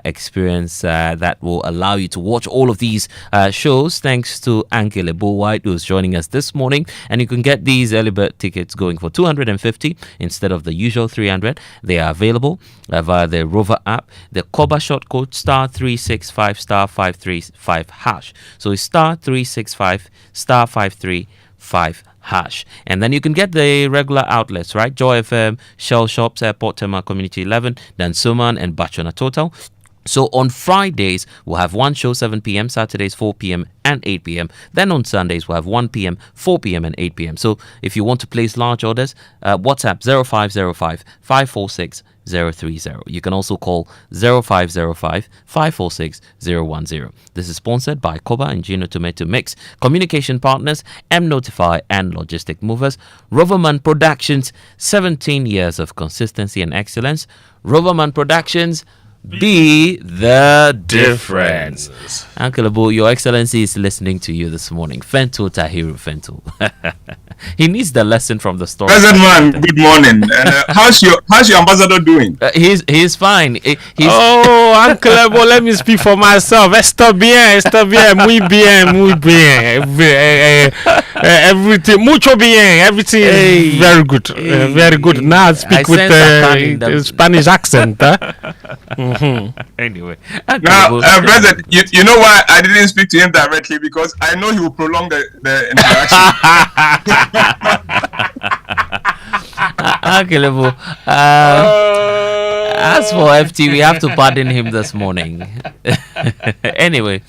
experience that will allow you to watch all of these shows, thanks to Ankele White, who's joining us this morning. And you can get these early bird tickets going for 250 instead of the usual 300. They are available via the Rover app. The Koba short code *365 *535 hash. So it's *365 *535 hash. And then you can get the regular outlets, right? Joy FM, Shell Shops, Airport Tema Community 11, Dansoman and Bachona Total. So on Fridays, we'll have one show 7 p.m., Saturdays 4 p.m. and 8 p.m. Then on Sundays, we'll have 1 p.m., 4 p.m. and 8 p.m. So if you want to place large orders, WhatsApp 0505 546 030. You can also call 0505 546 010. This is sponsored by Koba and Gino Tomato Mix, communication partners, M Notify and Logistic Movers. Roverman Productions, 17 years of consistency and excellence. Roverman Productions, be the difference. Uncle Abu, Your Excellency is listening to you this morning. Fento Tahiru Fento. He needs the lesson from the story. President man, good morning. How's your ambassador doing? He's fine. Uncle Abu, let me speak for myself. Está bien, muy bien. Everything, mucho bien. Everything is very good. Very good. Now I speak with the Spanish accent. Anyway, now, President, you know why I didn't speak to him directly? Because I know he will prolong the interaction. As for FT, we have to pardon him this morning. Anyway.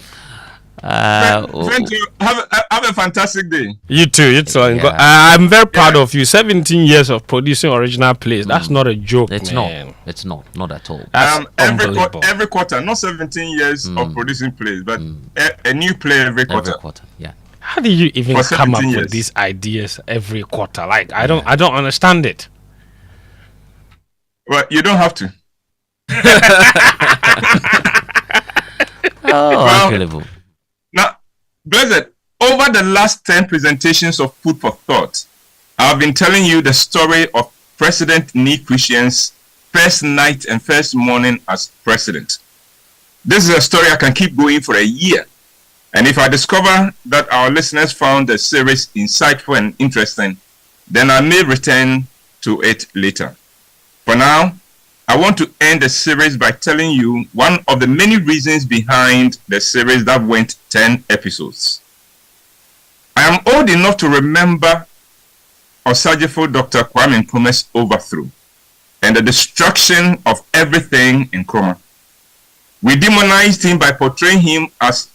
Have a fantastic day. You too. Yeah. I'm very proud of you. 17 years of producing original plays. That's not a joke. It's man. not. It's not at all. Every quarter, not 17 years of producing plays, but a new play every quarter. Yeah. How do you even come up with these ideas every quarter? Like I don't understand it. Well, you don't have to. Incredible. Now, Blessed, over the last 10 presentations of Food for Thought, I've been telling you the story of President Nick Christian's first night and first morning as president. This is a story I can keep going for a year. And if I discover that our listeners found the series insightful and interesting, then I may return to it later. For now, I want to end the series by telling you one of the many reasons behind the series that went 10 episodes. I am old enough to remember Osajifo Dr. Kwame Nkrumah's overthrow and the destruction of everything in Nkrumah. We demonized him by portraying him as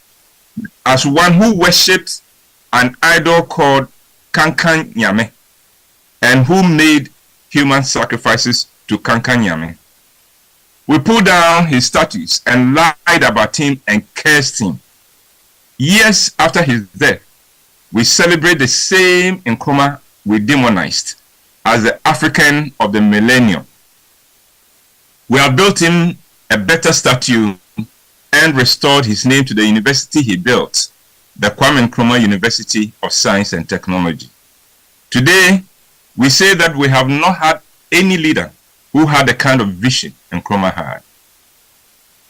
one who worshipped an idol called Kankan Nyame and who made human sacrifices to Kankan Nyame. We pulled down his statues and lied about him and cursed him. Years after his death, we celebrate the same Nkrumah we demonized as the African of the millennium. We have built him a better statue and restored his name to the university he built, the Kwame Nkrumah University of Science and Technology. Today, we say that we have not had any leader who had the kind of vision Nkrumah had.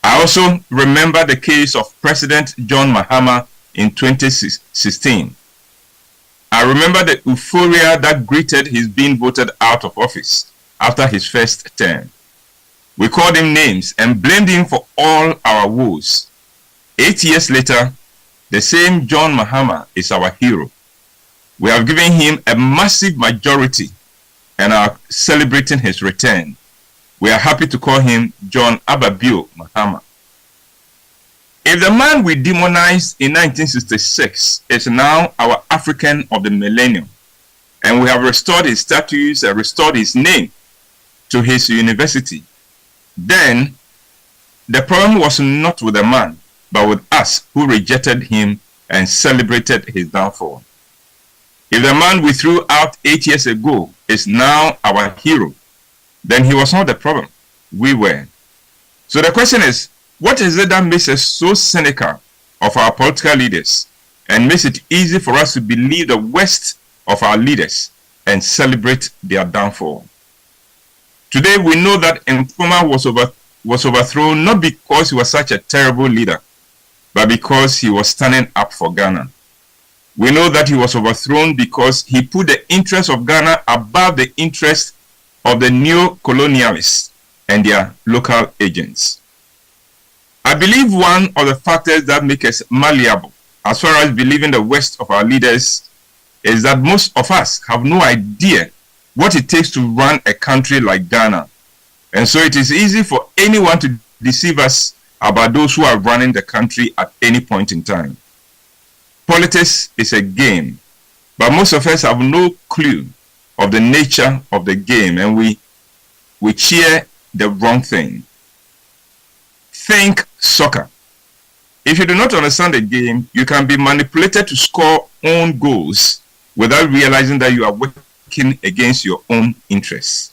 I also remember the case of President John Mahama in 2016. I remember the euphoria that greeted his being voted out of office after his first term. We called him names and blamed him for all our woes. 8 years later, the same John Mahama is our hero. We have given him a massive majority and are celebrating his return. We are happy to call him John Ababio Mahama. If the man we demonized in 1966 is now our African of the millennium, and we have restored his statues and restored his name, to his university, then the problem was not with the man, but with us who rejected him and celebrated his downfall. If the man we threw out 8 years ago is now our hero, then he was not the problem. We were. So the question is, what is it that makes us so cynical of our political leaders and makes it easy for us to believe the worst of our leaders and celebrate their downfall? Today we know that Nkrumah was overthrown not because he was such a terrible leader, but because he was standing up for Ghana. We know that he was overthrown because he put the interest of Ghana above the interest of the neo-colonialists and their local agents. I believe one of the factors that make us malleable as far as believing the worst of our leaders is that most of us have no idea what it takes to run a country like Ghana. And so it is easy for anyone to deceive us about those who are running the country at any point in time. Politics is a game, but most of us have no clue of the nature of the game, and we cheer the wrong thing. Think soccer. If you do not understand the game, you can be manipulated to score own goals without realizing that you are working against your own interests.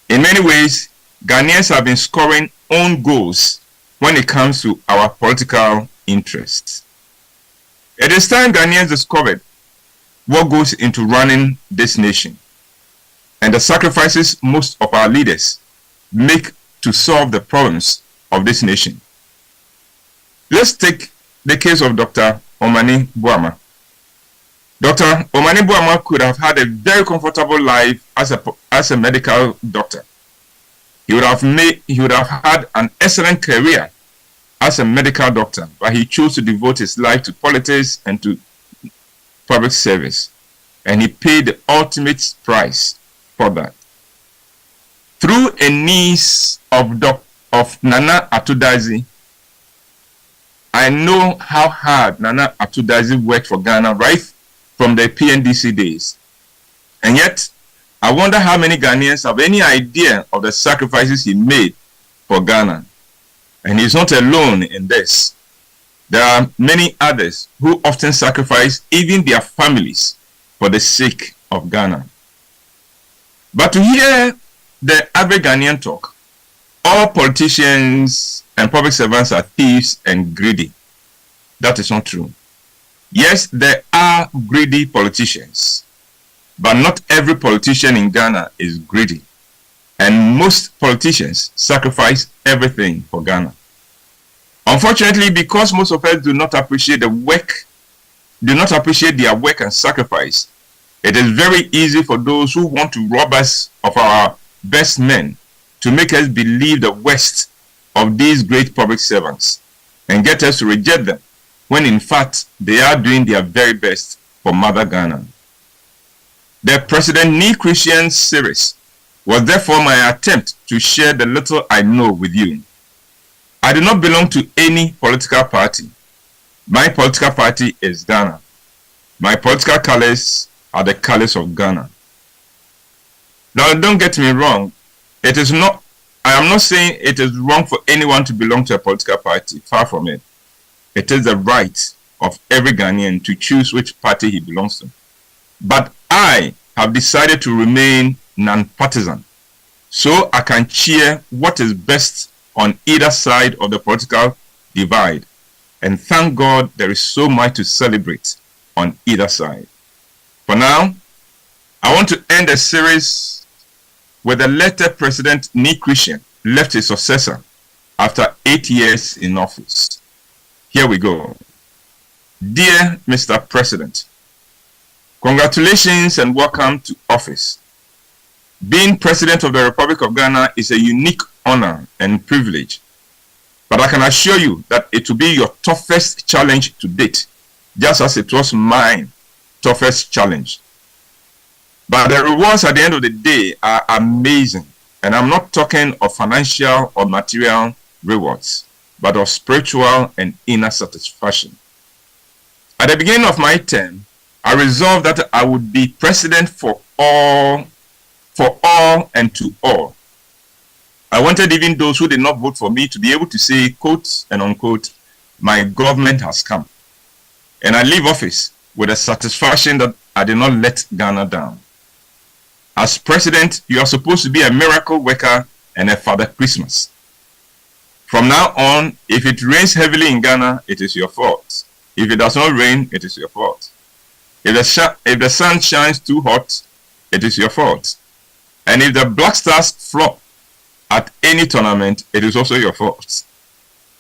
In many ways, Ghanaians have been scoring own goals when it comes to our political interests. It is time Ghanaians discovered what goes into running this nation and the sacrifices most of our leaders make to solve the problems of this nation. Let's take the case of Dr. Omani Boama. Dr. Omani Boama could have had a very comfortable life as a medical doctor. He would have had an excellent career as a medical doctor, but he chose to devote his life to politics and to public service, and he paid the ultimate price for that. Through a niece of Nana Atudazi, I know how hard Nana Atudazi worked for Ghana right from the PNDC days. And yet, I wonder how many Ghanaians have any idea of the sacrifices he made for Ghana. And he's not alone in this. There are many others who often sacrifice even their families for the sake of Ghana. But to hear the average Ghanaian talk, all politicians and public servants are thieves and greedy. That is not true. Yes, there are greedy politicians, but not every politician in Ghana is greedy. And most politicians sacrifice everything for Ghana. Unfortunately, because most of us do not appreciate their work and sacrifice, it is very easy for those who want to rob us of our best men to make us believe the worst of these great public servants and get us to reject them, when in fact they are doing their very best for Mother Ghana. The President Nee Christian series was therefore my attempt to share the little I know with you. I do not belong to any political party. My political party is Ghana. My political colors are the colors of Ghana. Now, don't get me wrong. I am not saying it is wrong for anyone to belong to a political party. Far from it. It is the right of every Ghanaian to choose which party he belongs to. But I have decided to remain non-partisan, so I can cheer what is best on either side of the political divide. And thank God there is so much to celebrate on either side. For now, I want to end the series with a letter President Nee Christian left his successor after 8 years in office. Here we go. Dear Mr. President, congratulations and welcome to office. Being President of the Republic of Ghana is a unique honor and privilege, but I can assure you that it will be your toughest challenge to date, just as it was my toughest challenge. But the rewards at the end of the day are amazing, and I'm not talking of financial or material rewards, but of spiritual and inner satisfaction. At the beginning of my term, I resolved that I would be president for all and to all, I wanted even those who did not vote for me to be able to say, quote and unquote, my government has come. And I leave office with a satisfaction that I did not let Ghana down. As president, you are supposed to be a miracle worker and a Father Christmas. From now on, if it rains heavily in Ghana, it is your fault. If it does not rain, it is your fault. If the sun shines too hot, it is your fault. And if the Black Stars flop at any tournament, it is also your fault.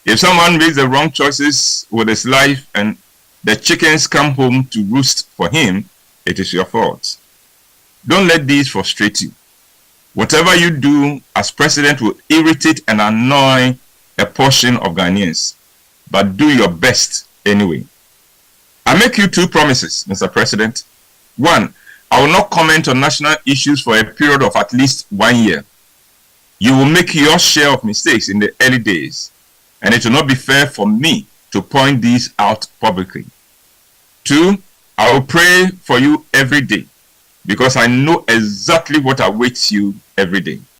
If someone makes the wrong choices with his life and the chickens come home to roost for him, it is your fault. Don't let these frustrate you. Whatever you do as president will irritate and annoy a portion of Ghanaians, but do your best anyway. I make you two promises, Mr. President. One, I will not comment on national issues for a period of at least 1 year. You will make your share of mistakes in the early days, and it will not be fair for me to point these out publicly. Two, I will pray for you every day, because I know exactly what awaits you every day.